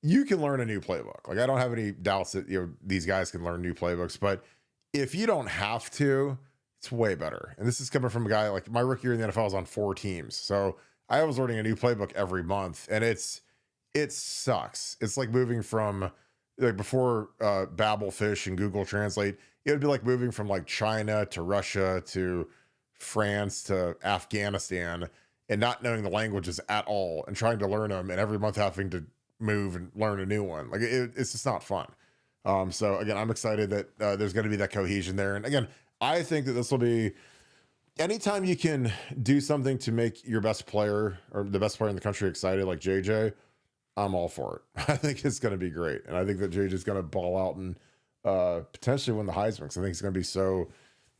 you can learn a new playbook. Like I don't have any doubts that these guys can learn new playbooks, but if you don't have to, it's way better. And this is coming from a guy like my rookie year in the NFL was on 4 teams, so I was learning a new playbook every month, and it sucks. It's like moving from like before Babelfish and Google Translate. It would be like moving from like China to Russia to France to Afghanistan and not knowing the languages at all and trying to learn them and every month having to move and learn a new one. Like it's just not fun. So again, I'm excited that there's going to be that cohesion there. And again, I think that this will be anytime you can do something to make your best player or the best player in the country excited, like JJ, I'm all for it. I think it's going to be great. And I think that JJ is going to ball out and potentially win the Heisman. Cause I think he's going to be so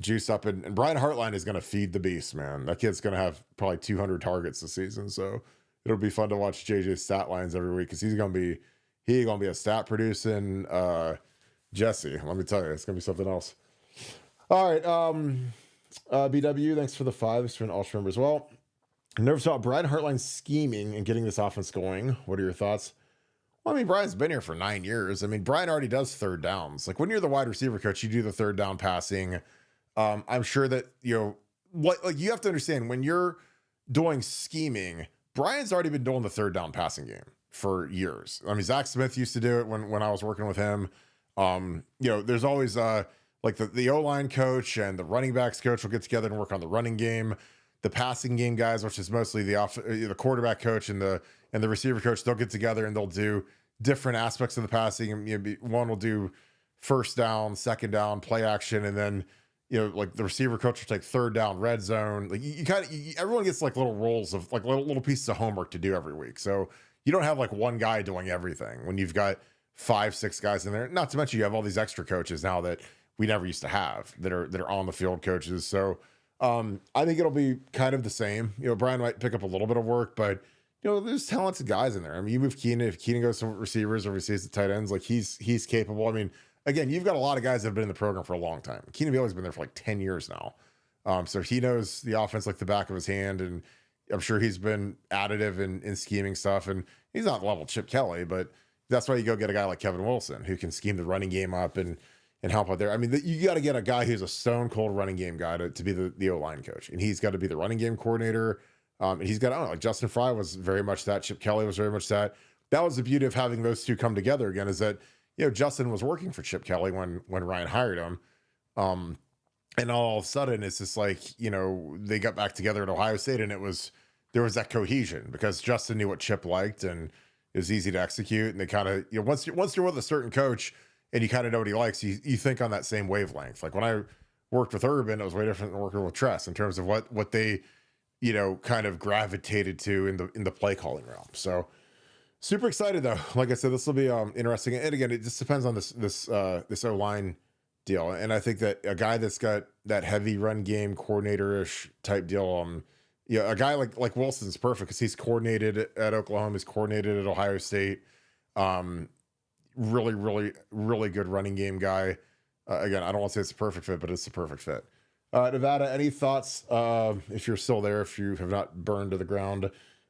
juice up and Brian Hartline is going to feed the beast, man. That kid's going to have probably 200 targets this season. So it'll be fun to watch JJ's stat lines every week. Cause he's going to be a stat producing Jesse. Let me tell you, it's going to be something else. All right. BW, thanks for the 5. Thanks for an ultra member as well. Nervous about Brian Hartline scheming and getting this offense going. What are your thoughts? Well, I mean, Brian's been here for 9 years. I mean, Brian already does third downs. Like when you're the wide receiver coach, you do the third down passing. I'm sure that, like you have to understand when you're doing scheming, Brian's already been doing the third down passing game for years. I mean, Zach Smith used to do it when I was working with him. There's always like the O-line coach and the running backs coach will get together and work on the running game. The passing game guys, which is mostly the quarterback coach and the receiver coach, they'll get together and they'll do different aspects of the passing. One will do first down, second down, play action, and then like the receiver coach will take third down, red zone. Like everyone gets like little roles of like little pieces of homework to do every week. So you don't have like one guy doing everything when you've got 5-6 guys in there. Not to mention you have all these extra coaches now that we never used to have that are on the field coaches. So I think it'll be kind of the same. Brian might pick up a little bit of work, but there's talented guys in there. I mean, you move Keenan, if Keenan goes to receivers or receives the tight ends, like he's capable. I mean, again, you've got a lot of guys that have been in the program for a long time. Keenan Bailey's been there for like 10 years now. So he knows the offense like the back of his hand, and I'm sure he's been additive in scheming stuff. And he's not level Chip Kelly, but that's why you go get a guy like Kevin Wilson who can scheme the running game up and help out there. I mean, you got to get a guy who's a stone cold running game guy to be the O-line coach, and he's got to be the running game coordinator. And he's got, I don't know, like Justin Fry was very much that. Chip Kelly was very much that. That was the beauty of having those two come together again, is that, Justin was working for Chip Kelly when Ryan hired him. And all of a sudden it's just like, they got back together at Ohio State and there was that cohesion because Justin knew what Chip liked and it was easy to execute. And they kind of, once you're with a certain coach and you kind of know what he likes, you think on that same wavelength. Like when I worked with Urban, it was way different than working with Tress in terms of what they, kind of gravitated to in the play calling realm. So super excited though. Like I said, this will be interesting. And again, it just depends on this O-line deal. And I think that a guy that's got that heavy run game coordinator-ish type deal, a guy like Wilson's perfect because he's coordinated at Oklahoma, he's coordinated at Ohio State. Really, really, really good running game guy. Again, I don't want to say it's a perfect fit, but it's a perfect fit. Nevada, any thoughts? If you're still there, if you have not burned to the ground.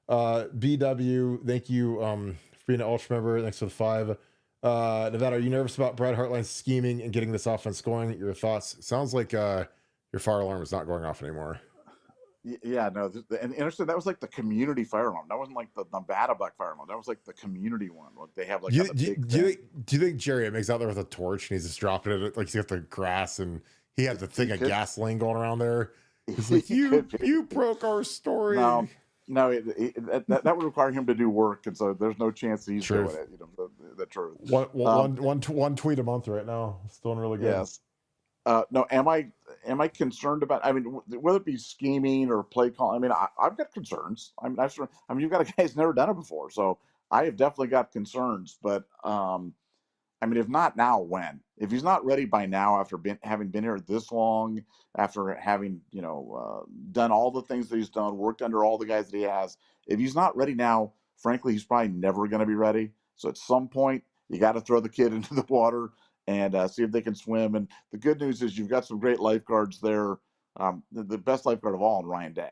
BW, thank you for being an ultra member. Thanks for the 5. Nevada, are you nervous about Brad Hartline scheming and getting this offense going? Your thoughts? Sounds like your fire alarm is not going off anymore. Yeah, no, and interesting. That was like the community fire alarm. That wasn't like the Nevadabuck fire alarm. That was like the community one. Like they have like. Do you think Jerry makes out there with a torch and he's just dropping it? Like he's got the grass and he has the thing of gasoline going around there. He's like, you broke our story. No, that would require him to do work, and so there's no chance that he's doing it. The truth. One tweet a month right now. It's doing really good. Yes. No, am I concerned about? I mean, whether it be scheming or play call. I mean, I've got concerns. I mean, you've got a guy who's never done it before, so I have definitely got concerns. But I mean, if not now, when? If he's not ready by now, after having been here this long, after having done all the things that he's done, worked under all the guys that he has, if he's not ready now, frankly, he's probably never going to be ready. So at some point, you got to throw the kid into the water and see if they can swim. And the good news is you've got some great lifeguards there. The best lifeguard of all, in Ryan Day.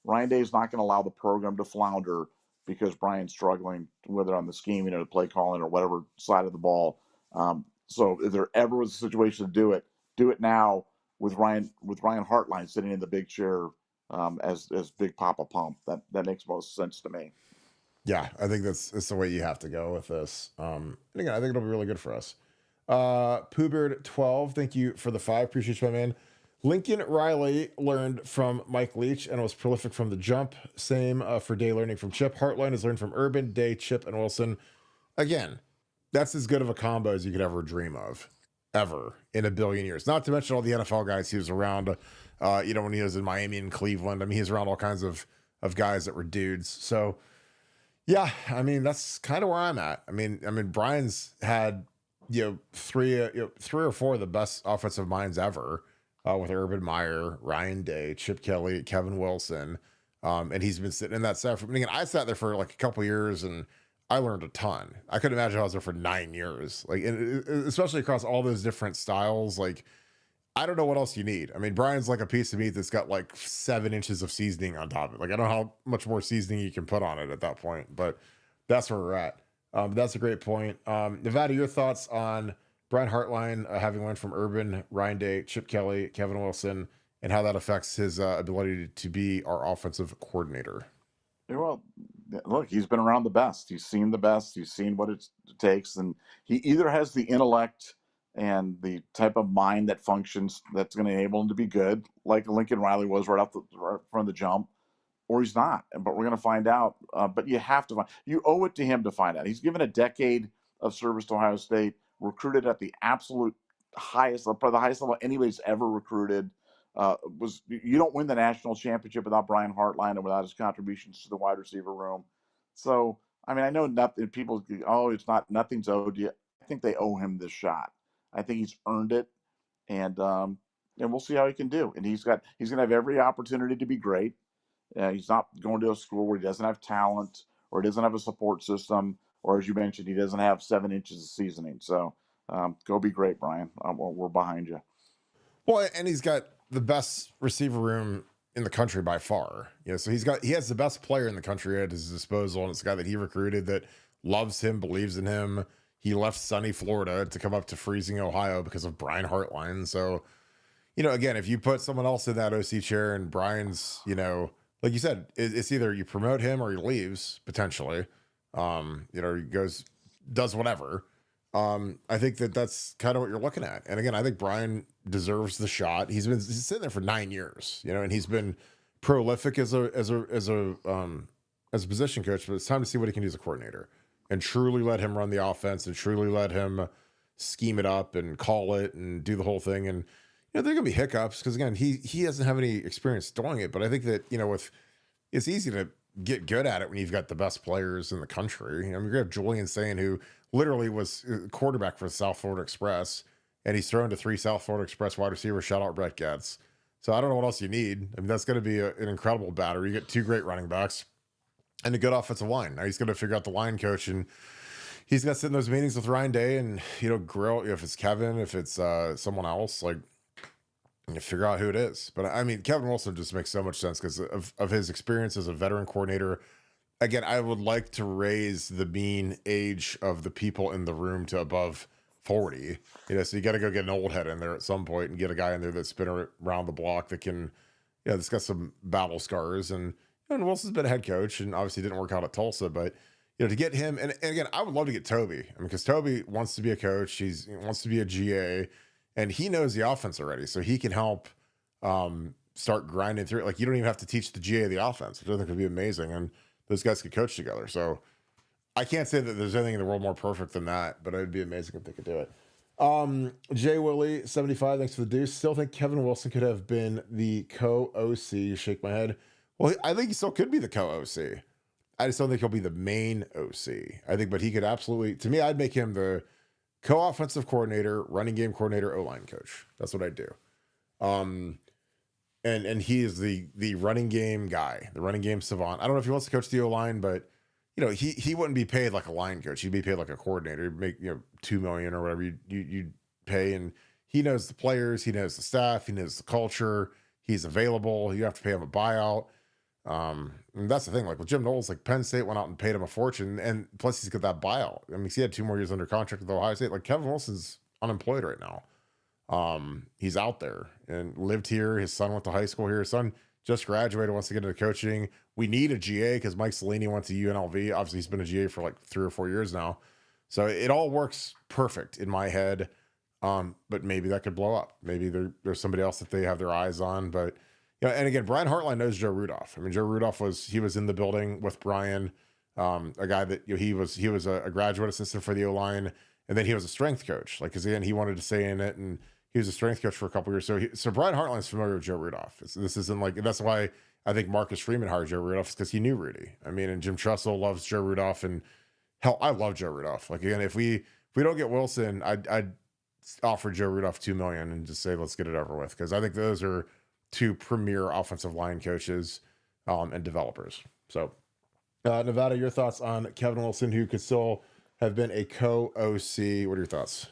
Ryan Day is not going to allow the program to flounder because Brian's struggling, whether on the scheming or the play calling or whatever side of the ball. So if there ever was a situation to do it now with Ryan Hartline sitting in the big chair as Big Papa Pump. That makes most sense to me. Yeah, I think that's the way you have to go with this. And again, I think it'll be really good for us. Poohbeard 12, thank you for the 5. Appreciate you, my man. Lincoln Riley learned from Mike Leach and was prolific from the jump. Same for Day learning from Chip. Hartline has learned from Urban, Day, Chip, and Wilson. Again, that's as good of a combo as you could ever dream of, ever in a billion years. Not to mention all the NFL guys he was around. When he was in Miami and Cleveland, I mean, he was around all kinds of guys that were dudes. So, yeah, I mean, that's kind of where I'm at. I mean, Brian's had three or four of the best offensive minds ever. With Urban Meyer, Ryan Day, Chip Kelly, Kevin Wilson. And he's been sitting in that staff. I mean, I sat there for like a couple years and I learned a ton. I couldn't imagine I was there for 9 years, like, especially across all those different styles. Like, I don't know what else you need. I mean, Brian's like a piece of meat that's got like 7 inches of seasoning on top of it. Like, I don't know how much more seasoning you can put on it at that point, but that's where we're at. That's a great point. Nevada, your thoughts on Brian Hartline having learned from Urban, Ryan Day, Chip Kelly, Kevin Wilson, and how that affects his ability to be our offensive coordinator? Well, look, he's been around the best. He's seen the best. He's seen what it takes, and he either has the intellect and the type of mind that functions that's going to enable him to be good, like Lincoln Riley was right from the jump, or he's not. But we're going to find out. But you have to find. You owe it to him to find out. He's given a decade of service to Ohio State, recruited at the absolute highest, probably the highest level anybody's ever recruited. You don't win the national championship without Brian Hartline and without his contributions to the wide receiver room. So, I mean, I know nothing. People, it's not nothing's owed you. I think they owe him this shot. I think he's earned it, and we'll see how he can do. And he's going to have every opportunity to be great. He's not going to a school where he doesn't have talent or he doesn't have a support system, or as you mentioned, he doesn't have 7 inches of seasoning. So go be great, Brian. We're behind you. Well, and he's got the best receiver room in the country by far. So he has the best player in the country at his disposal, and it's a guy that he recruited that loves him, believes in him. He left sunny Florida to come up to freezing Ohio because of Brian Hartline. So, again, if you put someone else in that OC chair and Brian's, like you said, it's either you promote him or he leaves potentially. He does whatever. I think that's kind of what you're looking at. And again, I think Brian deserves the shot. He's sitting there for 9 years, and he's been prolific as a position coach, but it's time to see what he can do as a coordinator and truly let him run the offense and truly let him scheme it up and call it and do the whole thing. And, there are going to be hiccups because again, he doesn't have any experience doing it, but I think that, it's easy to get good at it when you've got the best players in the country. You have Julian Sain, who literally was quarterback for the South Florida Express, and he's thrown to 3 South Florida Express wide receivers. Shout out Brett Getz. So I don't know what else you need. I mean, that's going to be an incredible battery. You get 2 great running backs and a good offensive line. Now he's going to figure out the line coach, and he's got to sit in those meetings with Ryan Day and, grill if it's Kevin, if it's someone else, like, figure out who it is. But I mean, Kevin Wilson just makes so much sense because of his experience as a veteran coordinator. Again, I would like to raise the mean age of the people in the room to above 40. So you got to go get an old head in there at some point and get a guy in there that's been around the block that can, that's got some battle scars. And Wilson's been a head coach and obviously didn't work out at Tulsa, but to get him, and again, I would love to get Toby. I mean, because Toby wants to be a coach. He wants to be a GA. And he knows the offense already, so he can help start grinding through it. Like, you don't even have to teach the GA the offense, which I think would be amazing. And those guys could coach together. So I can't say that there's anything in the world more perfect than that, but it would be amazing if they could do it. Jay Willie 75, thanks for the deuce. Still think Kevin Wilson could have been the co-OC. Shake my head. Well, I think he still could be the co-OC. I just don't think he'll be the main OC. I think, but he could absolutely. To me, I'd make him the co-offensive coordinator, running game coordinator, O-line coach. That's what I do. And he is the running game guy, the running game savant. I don't know if he wants to coach the O-line, but he wouldn't be paid like a line coach. He'd be paid like a coordinator. He'd make $2 million or whatever you'd pay, and he knows the players, he knows the staff, he knows the culture. He's available. You have to pay him a buyout. And that's the thing. Like with Jim Knowles, like Penn State went out and paid him a fortune, and plus he's got that buyout. I mean, he had 2 more years under contract with Ohio State. Like Kevin Wilson's unemployed right now. He's out there and lived here. His son went to high school here. His son just graduated, wants to get into coaching. We need a GA because Mike Salini went to UNLV. Obviously, he's been a GA for like 3 or 4 years now. So it all works perfect in my head. But maybe that could blow up. Maybe there's somebody else that they have their eyes on. But and again, Brian Hartline knows Joe Rudolph. I mean, Joe Rudolph was in the building with Brian, a guy that he was a graduate assistant for the O-line, and then he was a strength coach. Like, because again, he wanted to stay in it, and he was a strength coach for a couple years. So Brian Hartline's familiar with Joe Rudolph. This isn't like, that's why I think Marcus Freeman hired Joe Rudolph, because he knew Rudy. I mean, and Jim Tressel loves Joe Rudolph, and hell, I love Joe Rudolph. Like again, if we don't get Wilson, I'd offer Joe Rudolph $2 million and just say let's get it over with, because I think those are 2 premier offensive line coaches and developers. So Nevada, your thoughts on Kevin Wilson, who could still have been a co-OC? What are your thoughts?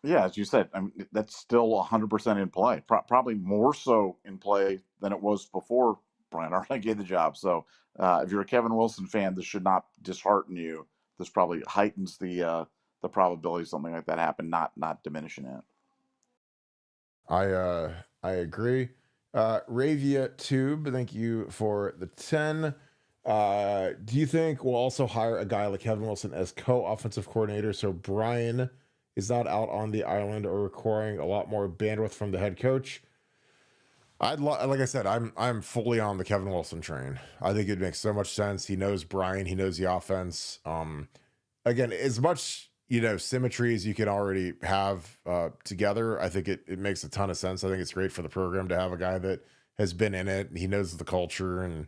Yeah, as you said, I mean, that's still 100% in play. Probably more so in play than it was before Brian Hartline gave the job. So if you're a Kevin Wilson fan, this should not dishearten you. This probably heightens the probability of something like that happen, not diminishing it. I agree. Ravia Tube, thank you for the 10. Do you think we'll also hire a guy like Kevin Wilson as co-offensive coordinator, so Brian is not out on the island or requiring a lot more bandwidth from the head coach? Like I said, I'm fully on the Kevin Wilson train. I think it makes so much sense. He knows Brian, he knows the offense. Again, as much symmetry as you can already have together, I think it makes a ton of sense. I think it's great for the program to have a guy that has been in it. He knows the culture, and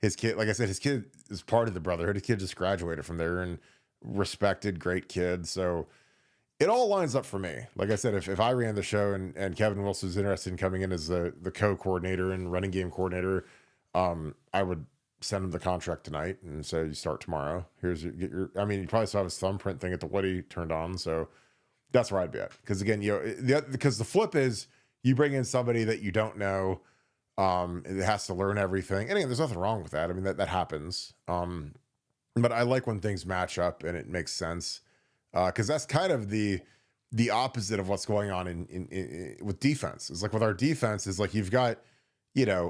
his kid, like I said, his kid is part of the brotherhood. His kid just graduated from there, and respected, great kid. So it all lines up for me. Like I said, if I ran the show and Kevin Wilson was interested in coming in as the co-coordinator and running game coordinator, I would send him the contract tonight and say, you start tomorrow. You probably saw his thumbprint thing at the Woody turned on. So that's where I'd be at. Because again, because the flip is you bring in somebody that you don't know, it has to learn everything. And again, there's nothing wrong with that. I mean, that happens. But I like when things match up and it makes sense. Because that's kind of the opposite of what's going on in with defense. It's like with our defense is like you've got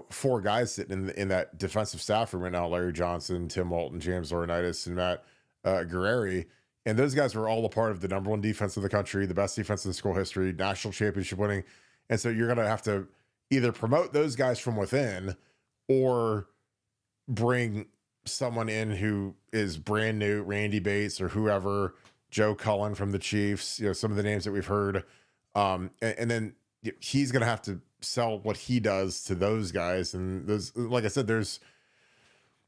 4 guys sitting in that defensive staff room right now: Larry Johnson, Tim Walton, James Laurinaitis, and Matt Guerrieri. And those guys were all a part of the number 1 defense in the country, the best defense in school history, national championship winning. And so you're going to have to either promote those guys from within or bring someone in who is brand new, Randy Bates or whoever, Joe Cullen from the Chiefs, some of the names that we've heard. And then he's going to have to sell what he does to those guys. And there's, like I said, there's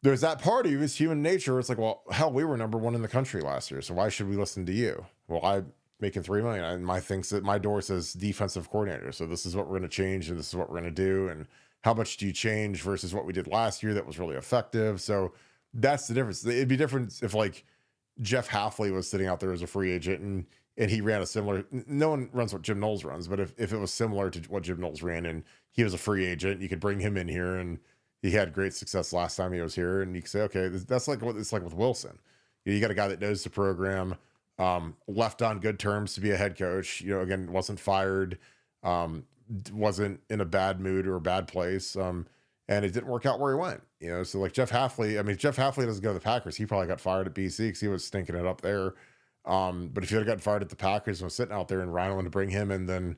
that part of his human nature. It's like, well, hell, we were number 1 in the country last year, so why should we listen to you? Well, I'm making $3 million, and my door says defensive coordinator. So this is what we're going to change, and this is what we're going to do. And how much do you change versus what we did last year that was really effective? So that's the difference. It'd be different if like Jeff Halfley was sitting out there as a free agent and he ran a similar, no one runs what Jim Knowles runs, but if it was similar to what Jim Knowles ran and he was a free agent, you could bring him in here, and he had great success last time he was here. And you could say, okay, that's like what it's like with Wilson. You got a guy that knows the program, left on good terms to be a head coach, again, wasn't fired, wasn't in a bad mood or a bad place. And it didn't work out where he went, so like Jeff Halfley, I mean, if Jeff Halfley doesn't go to the Packers, he probably got fired at BC because he was stinking it up there. But if he had gotten fired at the Packers and was sitting out there and Ryan wanted to bring him in, then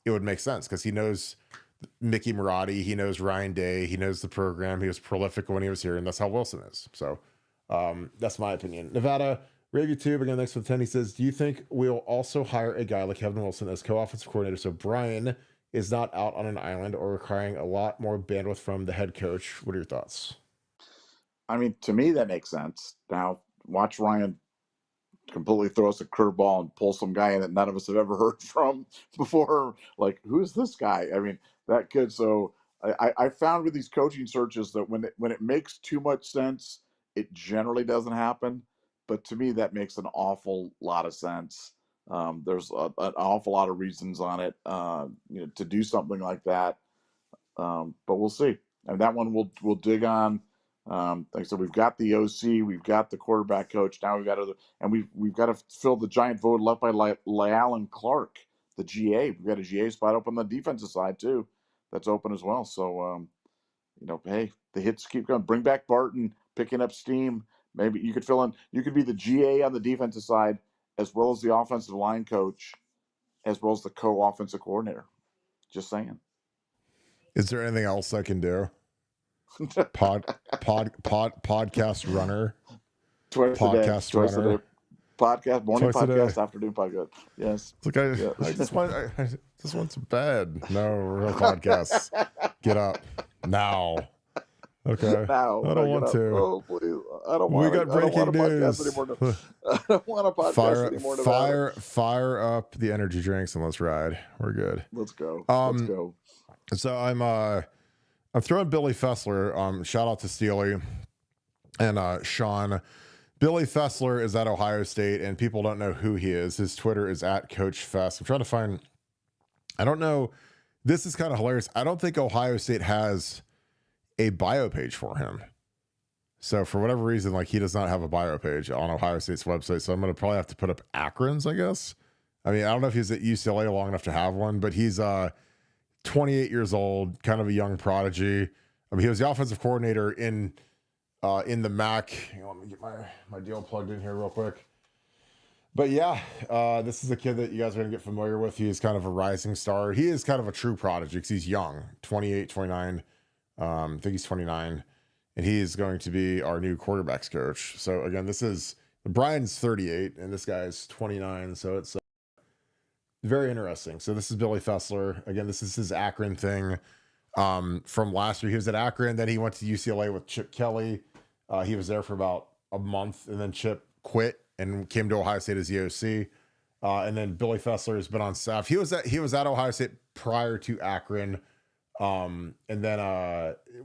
it would make sense because he knows Mickey Marotti, he knows Ryan Day, he knows the program, he was prolific when he was here, and that's how Wilson is. So that's my opinion. Nevada, RavyTube, again, thanks for the 10. He says, do you think we'll also hire a guy like Kevin Wilson as co-offensive coordinator so Brian is not out on an island or requiring a lot more bandwidth from the head coach? What are your thoughts? I mean, to me, that makes sense. Now, watch Ryan completely throw us a curveball and pull some guy in that none of us have ever heard from before. Like, who's this guy? I mean, that could. So I found with these coaching searches that when it makes too much sense, it generally doesn't happen. But to me, that makes an awful lot of sense. There's an awful lot of reasons on it, to do something like that. But we'll see. And that one we'll dig on. Like I said, we've got the OC, we've got the quarterback coach. Now we've got we've got to fill the giant void left by Alan Clark, the GA. We've got a GA spot open on the defensive side too, that's open as well. So hey, the hits keep going. Bring back Barton, picking up steam. Maybe you could fill in. You could be the GA on the defensive side, as well as the offensive line coach, as well as the co-offensive coordinator. Just saying. Is there anything else I can do? Podcast runner. Twice a day. Podcast, morning Twice podcast, afternoon podcast. Yes. It's like I just want some bed. No, real podcasts. Get up now. Okay. Now. I don't want to. Oh, please. I don't want. We got breaking news. I don't want a podcast anymore. Fire up the energy drinks and let's ride. We're good. Let's go. Let's go. So I'm throwing Billy Fessler. Shout out to Steely and Sean. Billy Fessler is at Ohio State, and people don't know who he is. His Twitter is at Coach Fess. I'm trying to find. I don't know. This is kind of hilarious. I don't think Ohio State has a bio page for him. So for whatever reason, like he does not have a bio page on Ohio State's website. So I'm going to probably have to put up Akron's, I guess. I mean, I don't know if he's at UCLA long enough to have one, but he's 28 years old, kind of a young prodigy. I mean, he was the offensive coordinator in the MAC. Hang on, let me get my deal plugged in here real quick. But yeah, this is a kid that you guys are going to get familiar with. He is kind of a rising star. He is kind of a true prodigy because he's young, 28, 29. I think he's 29. And he is going to be our new quarterbacks coach. So again, this is Brian's 38 and this guy's 29. So it's very interesting. So this is Billy Fessler. Again, this is his Akron thing from last year. He was at Akron. Then he went to UCLA with Chip Kelly. He was there for about a month, and then Chip quit and came to Ohio State as the OC. And then Billy Fessler has been on staff. He was at Ohio State prior to Akron. And then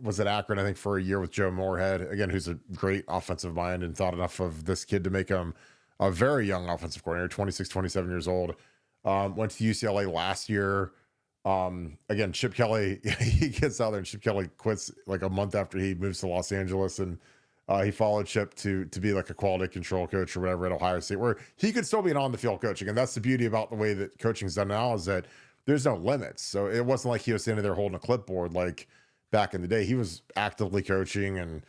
was at Akron, I think, for a year with Joe Moorhead, again, who's a great offensive mind and thought enough of this kid to make him a very young offensive coordinator, 26, 27 years old. Went to UCLA last year. Again, Chip Kelly, he gets out there and Chip Kelly quits like a month after he moves to Los Angeles, and he followed Chip to be like a quality control coach or whatever at Ohio State, where he could still be an on-the-field coach. Again, that's the beauty about the way that coaching's done now, is that there's no limits. So it wasn't like he was standing there holding a clipboard like back in the day. He was actively coaching. And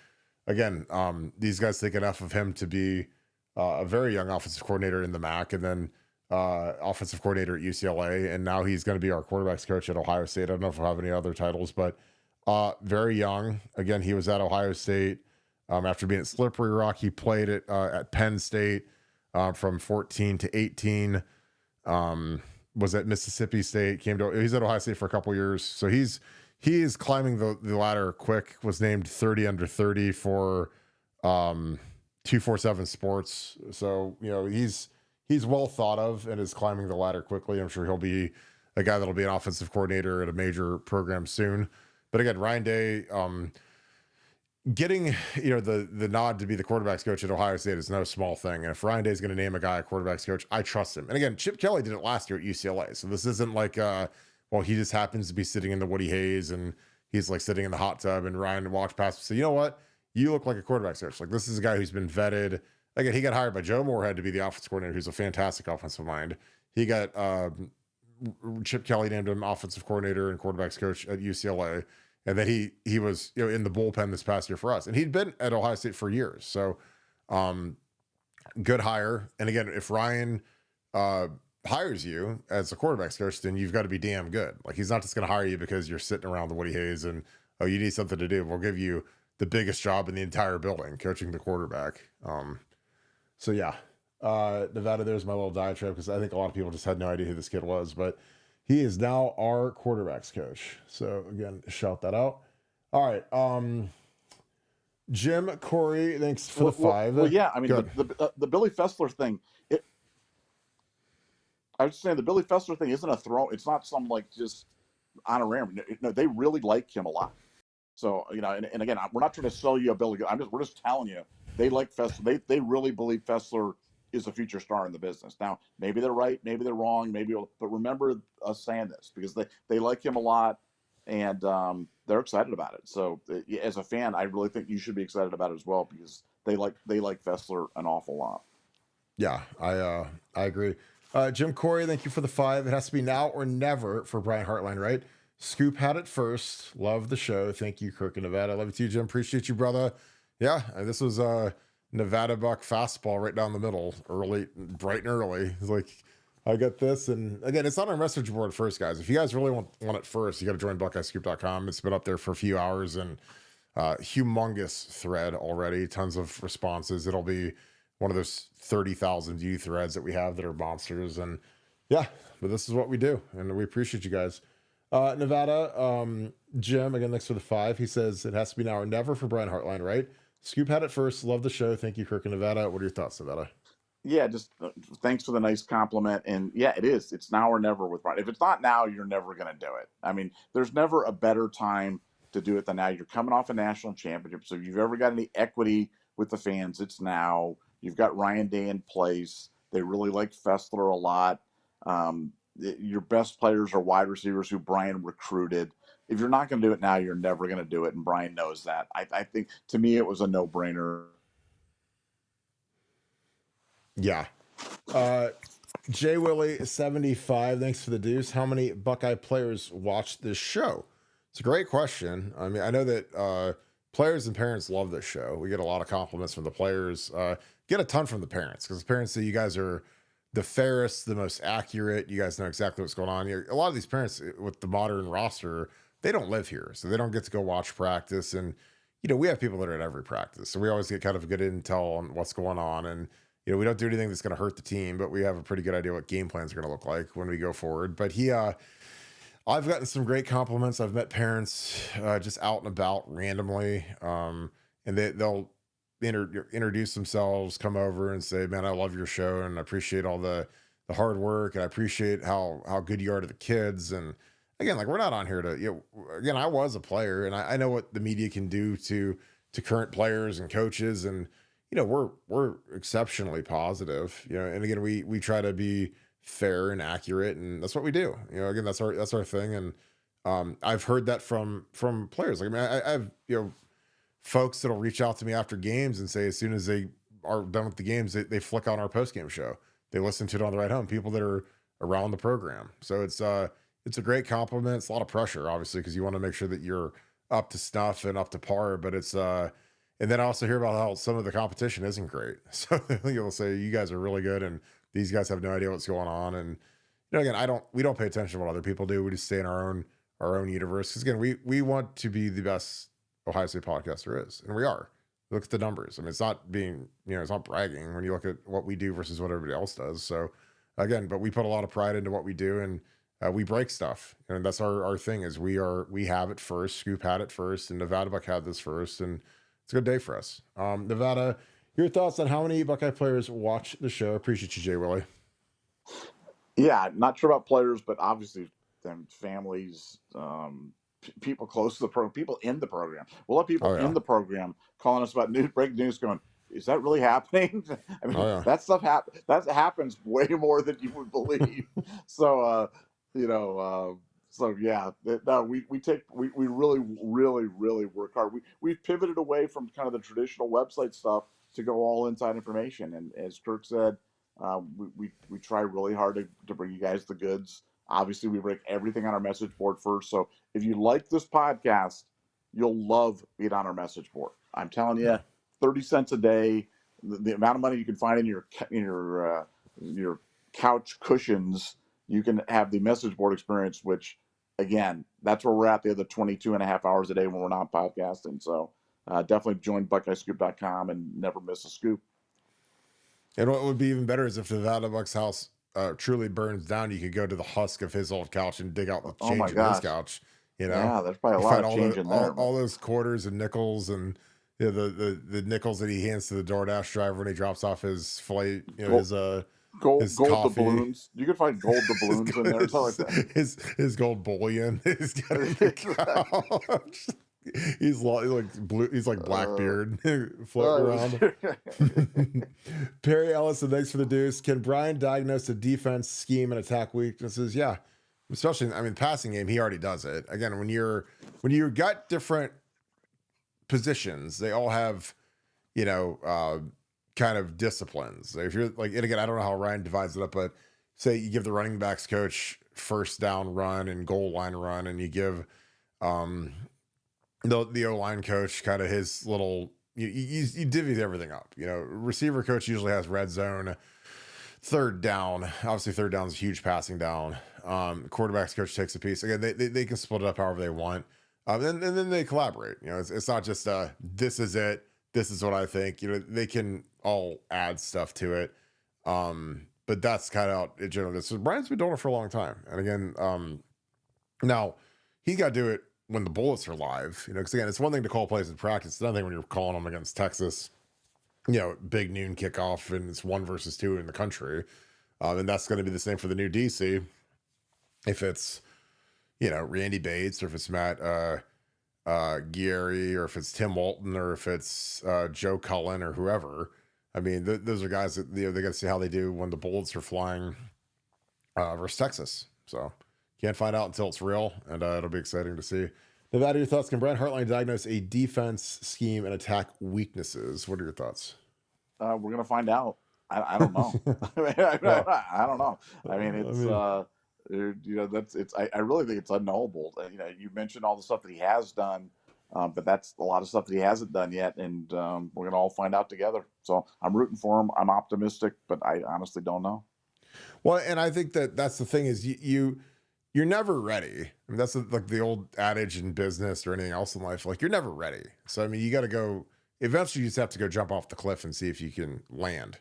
again, these guys think enough of him to be a very young offensive coordinator in the MAC, and then offensive coordinator at UCLA. And now he's going to be our quarterbacks coach at Ohio State. I don't know if we'll have any other titles, but very young. Again, he was at Ohio State after being at Slippery Rock. He played at Penn State from 14 to 18. Was at Mississippi State, he's at Ohio State for a couple years. So he is climbing the ladder quick. Was named 30 under 30 for 247 Sports. So, he's well thought of and is climbing the ladder quickly. I'm sure he'll be a guy that'll be an offensive coordinator at a major program soon. But again, Ryan Day, getting the nod to be the quarterbacks coach at Ohio State is no small thing. And if Ryan Day is going to name a guy a quarterbacks coach, I trust him. And again, Chip Kelly did it last year at UCLA. So this isn't like, he just happens to be sitting in the Woody Hayes and he's like sitting in the hot tub and Ryan walks past and say, you know what? You look like a quarterbacks coach. Like, this is a guy who's been vetted. Again, he got hired by Joe Moorhead to be the offensive coordinator, who's a fantastic offensive mind. He got Chip Kelly named him offensive coordinator and quarterbacks coach at UCLA. And then he was in the bullpen this past year for us. And he'd been at Ohio State for years. So good hire. And again, if Ryan hires you as a quarterbacks coach, then you've got to be damn good. Like, he's not just going to hire you because you're sitting around the Woody Hayes and, you need something to do. We'll give you the biggest job in the entire building, coaching the quarterback. So yeah, Nevada, there's my little diatribe because I think a lot of people just had no idea who this kid was, but he is now our quarterbacks coach. So again, shout that out. All right. Jim Corey, thanks for the 5. Well, yeah. I mean, the Billy Fessler thing. I was just saying the Billy Fessler thing isn't a throw. It's not some like just honorarium. No, they really like him a lot. So and again, we're not trying to sell you a Billy. We're just telling you they like Fessler. They really believe Fessler is a future star in the business. Now, maybe they're right, maybe they're wrong, but remember us saying this because they like him a lot, and they're excited about it. So as a fan, I really think you should be excited about it as well because they like Fessler an awful lot. Yeah, I agree. Jim Corey, thank you for the 5. It has to be now or never for Brian Hartline, right? Scoop had it first. Love the show. Thank you, Kirk in Nevada. Love it to you, Jim. Appreciate you, brother. Yeah, this was Nevadabuck fastball right down the middle, early, bright and early. It's like, I got this. And again, it's on our message board first, guys. If you guys really want it first, you got to join BuckeyeScoop.com. It's been up there for a few hours and humongous thread already. Tons of responses. It'll be one of those 30,000 view threads that we have that are monsters. And yeah, but this is what we do. And we appreciate you guys. Nevada, Jim, again, thanks for the 5. He says it has to be now or never for Brian Hartline, right? Scoop had it first. Love the show. Thank you, Kirk and Nevada. What are your thoughts, Nevada? Yeah, just thanks for the nice compliment. And yeah, it is. It's now or never with Brian. If it's not now, you're never going to do it. I mean, there's never a better time to do it than now. You're coming off a national championship. So if you've ever got any equity with the fans, it's now. You've got Ryan Day in place. They really like Fessler a lot. Your best players are wide receivers who Brian recruited. If you're not going to do it now, you're never going to do it. And Brian knows that. I think, to me, it was a no-brainer. Yeah. Jay Willie 75. Thanks for the deuce. How many Buckeye players watch this show? It's a great question. I mean, I know that players and parents love this show. We get a lot of compliments from the players. Get a ton from the parents because the parents say you guys are the fairest, the most accurate. You guys know exactly what's going on here. A lot of these parents with the modern roster, they don't live here, so they don't get to go watch practice. And we have people that are at every practice, so we always get kind of good intel on what's going on. And we don't do anything that's going to hurt the team, but we have a pretty good idea what game plans are going to look like when we go forward. But I've gotten some great compliments. I've met parents just out and about randomly, and they'll introduce themselves, come over and say, man, I love your show and I appreciate all the hard work and I appreciate how good you are to the kids. And again, like, we're not on here to, again, I was a player and I know what the media can do to current players and coaches. And, we're exceptionally positive, and again, we try to be fair and accurate, and that's what we do. Again, that's our thing. And I've heard that from players. Like, I mean, I have, folks that'll reach out to me after games and say, as soon as they are done with the games, they flick on our post-game show. They listen to it on the ride home, people that are around the program. So it's a great compliment. It's a lot of pressure, obviously, because you want to make sure that you're up to snuff and up to par, but it's, and then I also hear about how some of the competition isn't great. So you'll say, you guys are really good and these guys have no idea what's going on. And, again, we don't pay attention to what other people do. We just stay in our own universe. Because again, we want to be the best Ohio State podcast there is, and we are. Look at the numbers. I mean, it's not being, it's not bragging when you look at what we do versus what everybody else does. So again, but we put a lot of pride into what we do, and we break stuff, and that's our thing. Is we have it first. Scoop had it first, and Nevadabuck had this first, and it's a good day for us. Nevada, your thoughts on how many Buckeye players watch the show? Appreciate you, Jay Willie. Yeah, not sure about players, but obviously them families, people close to the program, people in the program. We'll have people in the program calling us about breaking news going, is that really happening? I mean, that stuff that happens way more than you would believe. So, so yeah, no, we really, really, really work hard. We've pivoted away from kind of the traditional website stuff to go all inside information. And as Kirk said, we try really hard to bring you guys the goods. Obviously, we break everything on our message board first. So if you like this podcast, you'll love being on our message board. I'm telling you, 30 cents a day, the amount of money you can find in your couch cushions, you can have the message board experience, which, again, that's where we're at the other 22 and a half hours a day when we're not podcasting. So definitely join BuckeyeScoop.com and never miss a scoop. And what would be even better is if the Nevadabuck's house truly burns down, you could go to the husk of his old couch and dig out the Oh my change in his gosh. couch. You know, Yeah, there's probably a you lot find of change in there, but all those quarters and nickels and the nickels that he hands to the DoorDash driver when he drops off his flight. gold, His gold coffee. doubloons. You could find gold his, doubloons in there, something like his gold bullion he's got in the that. couch. He's like blue. He's like Blackbeard floating around. Perry Ellison, thanks for the deuce. Can Brian diagnose the defense scheme and attack weaknesses? Yeah, especially passing game. He already does it. Again, when you got different positions, they all have kind of disciplines. If you're like, and again, I don't know how Ryan divides it up, but say you give the running backs coach first down run and goal line run, and you give the O-line coach kind of his little, you divvy everything up. Receiver coach usually has red zone, third down. Obviously, third down is a huge passing down. Quarterbacks coach takes a piece. Again, they can split it up however they want. And then they collaborate. It's not just this is it. This is what I think. They can all add stuff to it. But that's kind of out in general. So Brian's been doing it for a long time. And again, now he got to do it when the bullets are live. Because again, it's one thing to call plays in practice. It's another thing when you're calling them against Texas. Big noon kickoff, and it's 1 versus 2 in the country. And that's going to be the same for the new DC. If it's Randy Bates, or if it's Matt Gary, or if it's Tim Walton, or if it's Joe Cullen, or whoever. I mean, those are guys that they got to see how they do when the bullets are flying versus Texas. So can't find out until it's real, and it'll be exciting to see. Nevada, your thoughts? Can Brian Hartline diagnose a defense scheme and attack weaknesses? What are your thoughts? We're gonna find out. I don't know. I don't know. I mean, it's I really think it's unknowable. You mentioned all the stuff that he has done, but that's a lot of stuff that he hasn't done yet, and we're gonna all find out together. So I'm rooting for him. I'm optimistic, but I honestly don't know. Well, and I think that's the thing is you're never ready. I mean, that's like the old adage in business or anything else in life. Like, you're never ready. So I mean, you got to go. Eventually, you just have to go jump off the cliff and see if you can land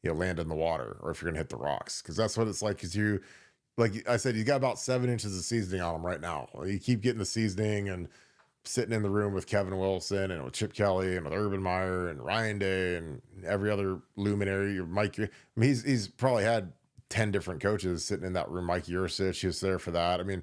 in the water, or if you're gonna hit the rocks, because that's what it's like. Because like I said, you got about 7 inches of seasoning on them right now. You keep getting the seasoning and sitting in the room with Kevin Wilson and with Chip Kelly and with Urban Meyer and Ryan Day and every other luminary. Mike, I mean, he's probably had 10 different coaches sitting in that room. Mike Yursich, he was there for that. I mean,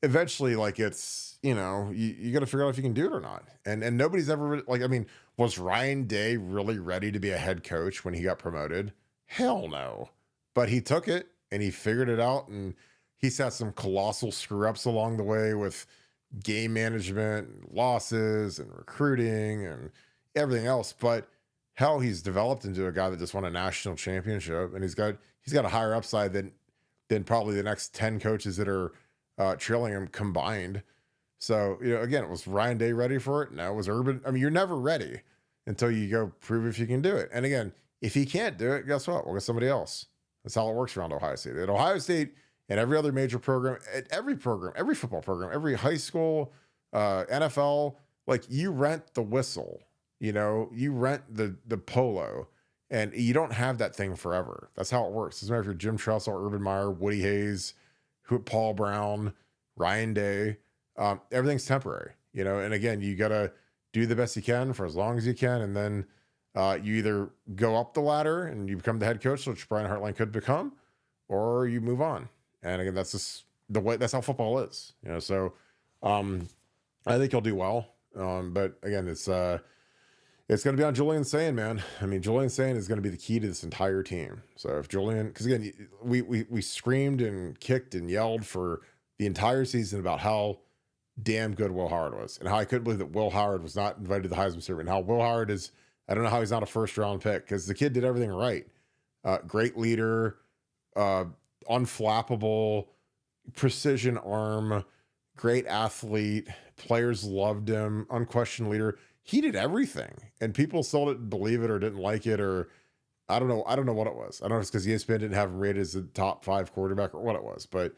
eventually, like, it's, you got to figure out if you can do it or not. And nobody's ever, like, I mean, was Ryan Day really ready to be a head coach when he got promoted? Hell no. But he took it and he figured it out, and he's had some colossal screw ups along the way with game management, and losses, and recruiting, and everything else. But hell, he's developed into a guy that just won a national championship, and he's got a higher upside than probably the next 10 coaches that are trailing him combined. So, again, was Ryan Day ready for it? No. Was Urban? I mean, you're never ready until you go prove if you can do it. And again, if he can't do it, guess what? We'll get somebody else. That's how it works around Ohio State. At Ohio State and every other major program, at every football program, every high school, NFL, like, you rent the whistle, you rent the polo, and you don't have that thing forever. That's how it works. Doesn't matter if you're Jim Tressel, Urban Meyer, Woody Hayes, Paul Brown, Ryan Day, everything's temporary, and again, you got to do the best you can for as long as you can. And then you either go up the ladder and you become the head coach, which Brian Hartline could become, or you move on. And again, that's just the way, that's how football is, so I think he'll do well. But again, it's going to be on Julian Sayin, man. I mean, Julian Sayin is going to be the key to this entire team. So if Julian, because again, we screamed and kicked and yelled for the entire season about how damn good Will Howard was, and how I couldn't believe that Will Howard was not invited to the Heisman ceremony, and how Will Howard is, I don't know how he's not a first round pick, because the kid did everything right. Great leader, unflappable, precision arm, great athlete, players loved him, unquestioned leader. He did everything, and people still didn't believe it or didn't like it, or I don't know what it was. I don't know if it's because ESPN didn't have him rated as the top 5 quarterback or what it was, but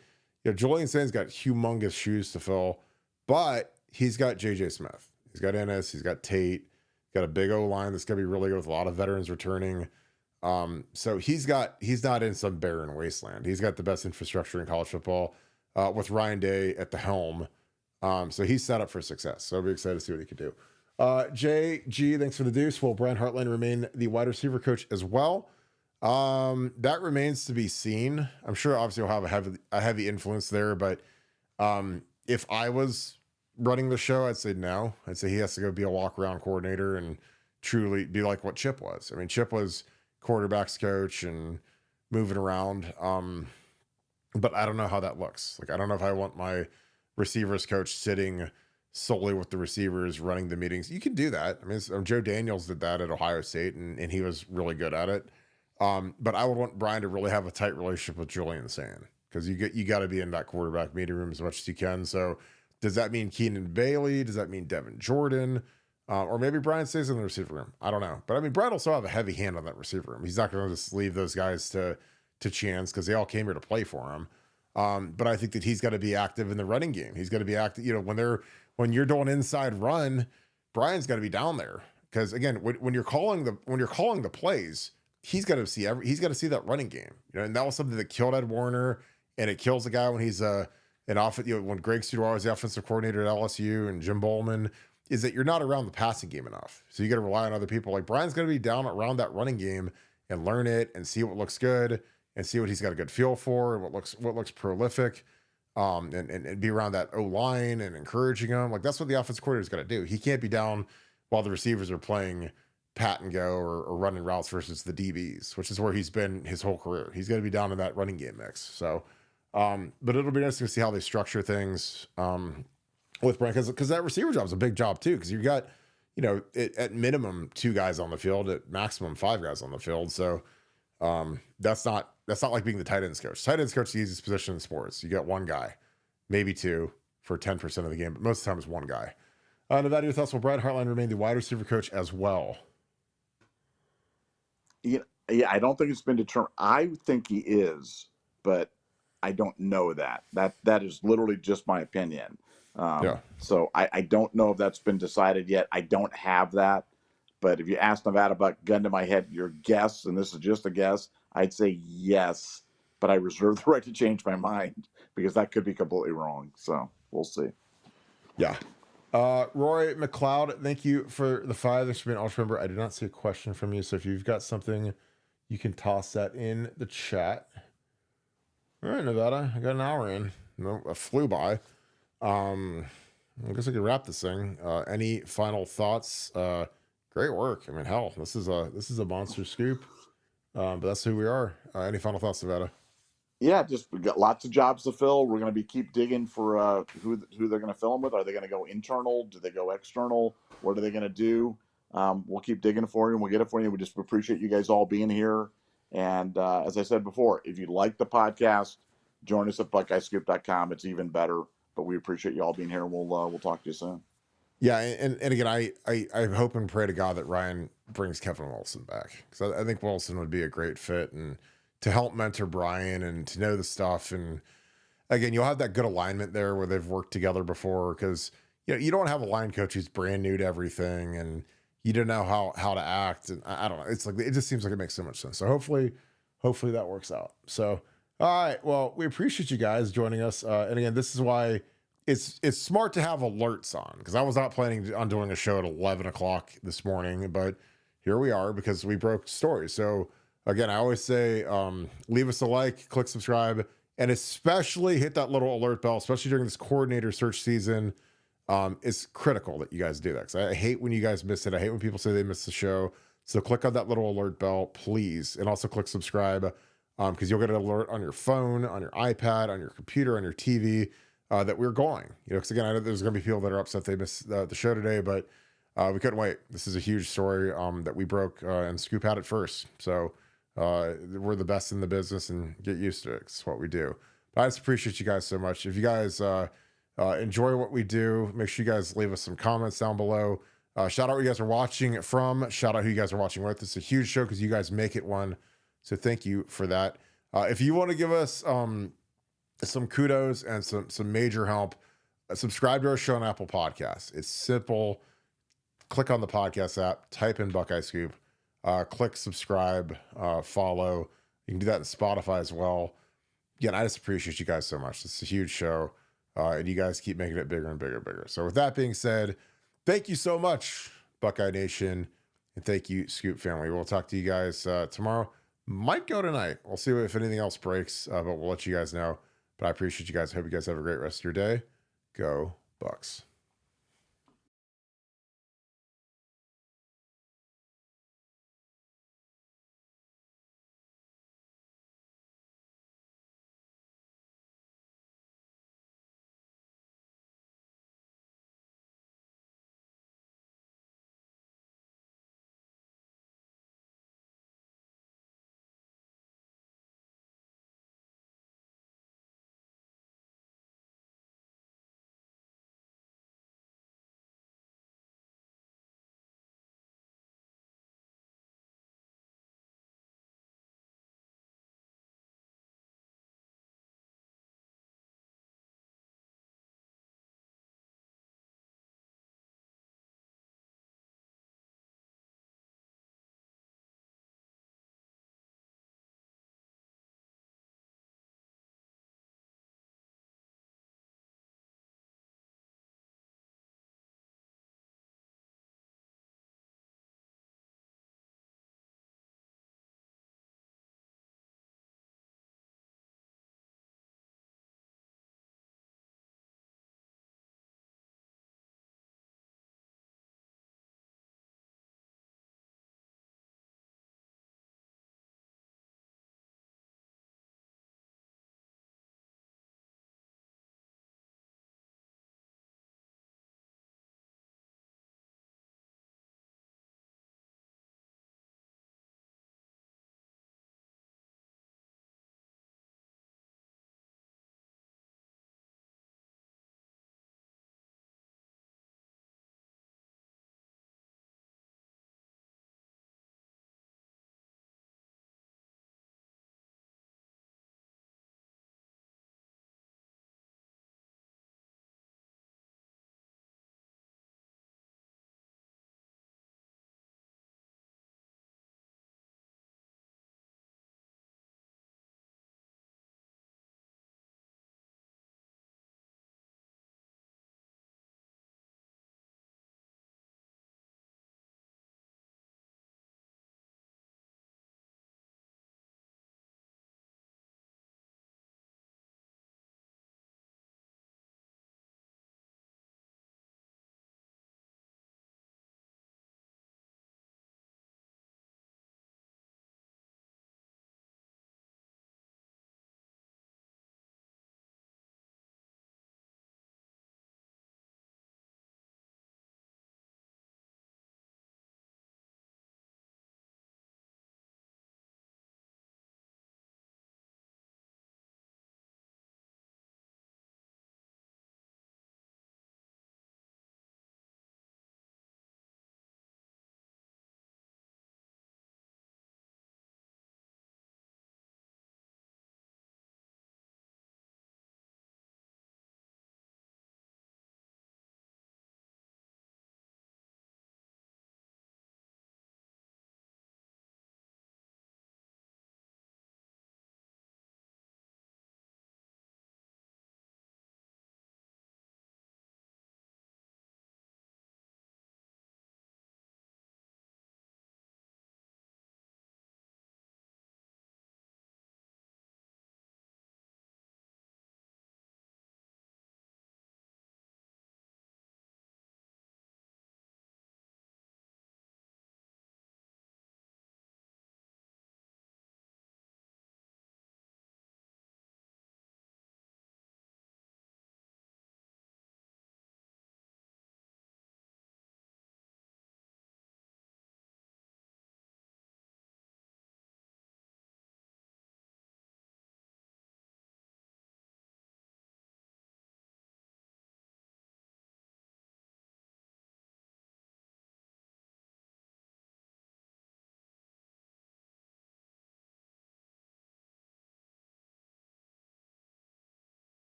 Julian Sain's got humongous shoes to fill, but he's got JJ Smith, he's got Ennis, he's got Tate, got a big O line that's gonna be really good with a lot of veterans returning. So he's not in some barren wasteland. He's got the best infrastructure in college football, with Ryan Day at the helm. So he's set up for success. So I'll be excited to see what he can do. JG, thanks for the deuce. Will Brian Hartline remain the wide receiver coach as well? That remains to be seen. I'm sure obviously he'll have a heavy influence there, but if I was running the show, I'd say no. I'd say he has to go be a walk around coordinator and truly be like what Chip was. I mean, Chip was quarterbacks coach and moving around. But I don't know how that looks. Like, I don't know if I want my receivers coach sitting solely with the receivers running the meetings. You can do that. I mean, Joe Daniels did that at Ohio State, and he was really good at it. But I would want Brian to really have a tight relationship with Julian Sand, because you got to be in that quarterback meeting room as much as you can. So does that mean Keenan Bailey? Does that mean Devin Jordan? Or maybe Brian stays in the receiver room. I don't know. But I mean, Brian also have a heavy hand on that receiver room. He's not going to just leave those guys to chance, because they all came here to play for him. But I think that he's got to be active in the running game. He's got to be active. When you're doing inside run, Brian's got to be down there, because again, when you're calling the plays, he's got to see that running game. And that was something that killed Ed Warner, and it kills the guy when he's when Greg Studer was the offensive coordinator at LSU, and Jim Bowman, is that you're not around the passing game enough. So you got to rely on other people. Like, Brian's going to be down around that running game and learn it and see what looks good and see what he's got a good feel for and what looks prolific, and be around that O-line and encouraging them. Like, that's what the offensive coordinator's got to do. He can't be down while the receivers are playing pat and go or running routes versus the DBs, which is where he's been his whole career. He's got to be down in that running game mix. So, but it'll be nice to see how they structure things with Brian, because that receiver job is a big job too, because you've got, at minimum 2 guys on the field, at maximum 5 guys on the field. So that's not like being the tight ends coach. Tight ends coach is the easiest position in sports. You got 1 guy, maybe 2 for 10% of the game, but most of the time it's 1 guy. Nevada, your thoughts? Will Brian Hartline remain the wide receiver coach as well? Yeah, I don't think it's been determined. I think he is, but I don't know that. That is literally just my opinion. So I don't know if that's been decided yet. I don't have that. But if you ask Nevadabuck, gun to my head, your guess, and this is just a guess, I'd say yes. But I reserve the right to change my mind, because that could be completely wrong. So we'll see. Yeah. Roy McLeod, thank you for the 5. Thanks for being an ultra member. I did not see a question from you, so if you've got something, you can toss that in the chat. All right, Nevada, I got an hour in. It flew by. I guess I could wrap this thing. Any final thoughts? Great work. I mean, hell, this is a monster scoop. But that's who we are. Any final thoughts, Nevada? Yeah, just we got lots of jobs to fill. We're going to keep digging for who they're going to fill them with. Are they going to go internal? Do they go external? What are they going to do? We'll keep digging for you, and we'll get it for you. We just appreciate you guys all being here. And as I said before, if you like the podcast, join us at BuckeyeScoop.com. It's even better. But we appreciate you all being here, and we'll talk to you soon. Yeah, and again, I hope and pray to God that Ryan brings Kevin Wilson back, because I think Wilson would be a great fit, and to help mentor Brian and to know the stuff. And again, you'll have that good alignment there where they've worked together before, because you don't have a line coach who's brand new to everything and you don't know how to act. And I don't know. It's like, it just seems like it makes so much sense. So hopefully that works out. So, all right. Well, we appreciate you guys joining us. And again, this is why it's smart to have alerts on, because I was not planning on doing a show at 11 o'clock this morning, but here we are because we broke stories. So again, I always say, leave us a like, click subscribe, and especially hit that little alert bell, especially during this coordinator search season. It's critical that you guys do that, because I hate when you guys miss it. I hate when people say they missed the show. So click on that little alert bell, please. And also click subscribe, because you'll get an alert on your phone, on your iPad, on your computer, on your TV, that we're going. Because again, I know there's going to be people that are upset they missed the show today, but we couldn't wait. This is a huge story that we broke, and Scoop had it first. So we're the best in the business, and get used to it. It's what we do. But I just appreciate you guys so much. If you guys enjoy what we do, make sure you guys leave us some comments down below. Shout out where you guys are watching from. Shout out who you guys are watching with. It's a huge show because you guys make it one. So thank you for that. If you want to give us some kudos and some major help, subscribe to our show on Apple Podcasts. It's simple. Click on the podcast app, type in Buckeye Scoop. click subscribe, follow. You can do that in Spotify as well. Again, I just appreciate you guys so much. It's a huge show, and you guys keep making it bigger and bigger and bigger. So with that being said, thank you so much, Buckeye Nation, and thank you, Scoop family. We'll talk to you guys tomorrow. Might go tonight. We'll see if anything else breaks, but we'll let you guys know. But I appreciate you guys. Hope you guys have a great rest of your day. Go Bucks.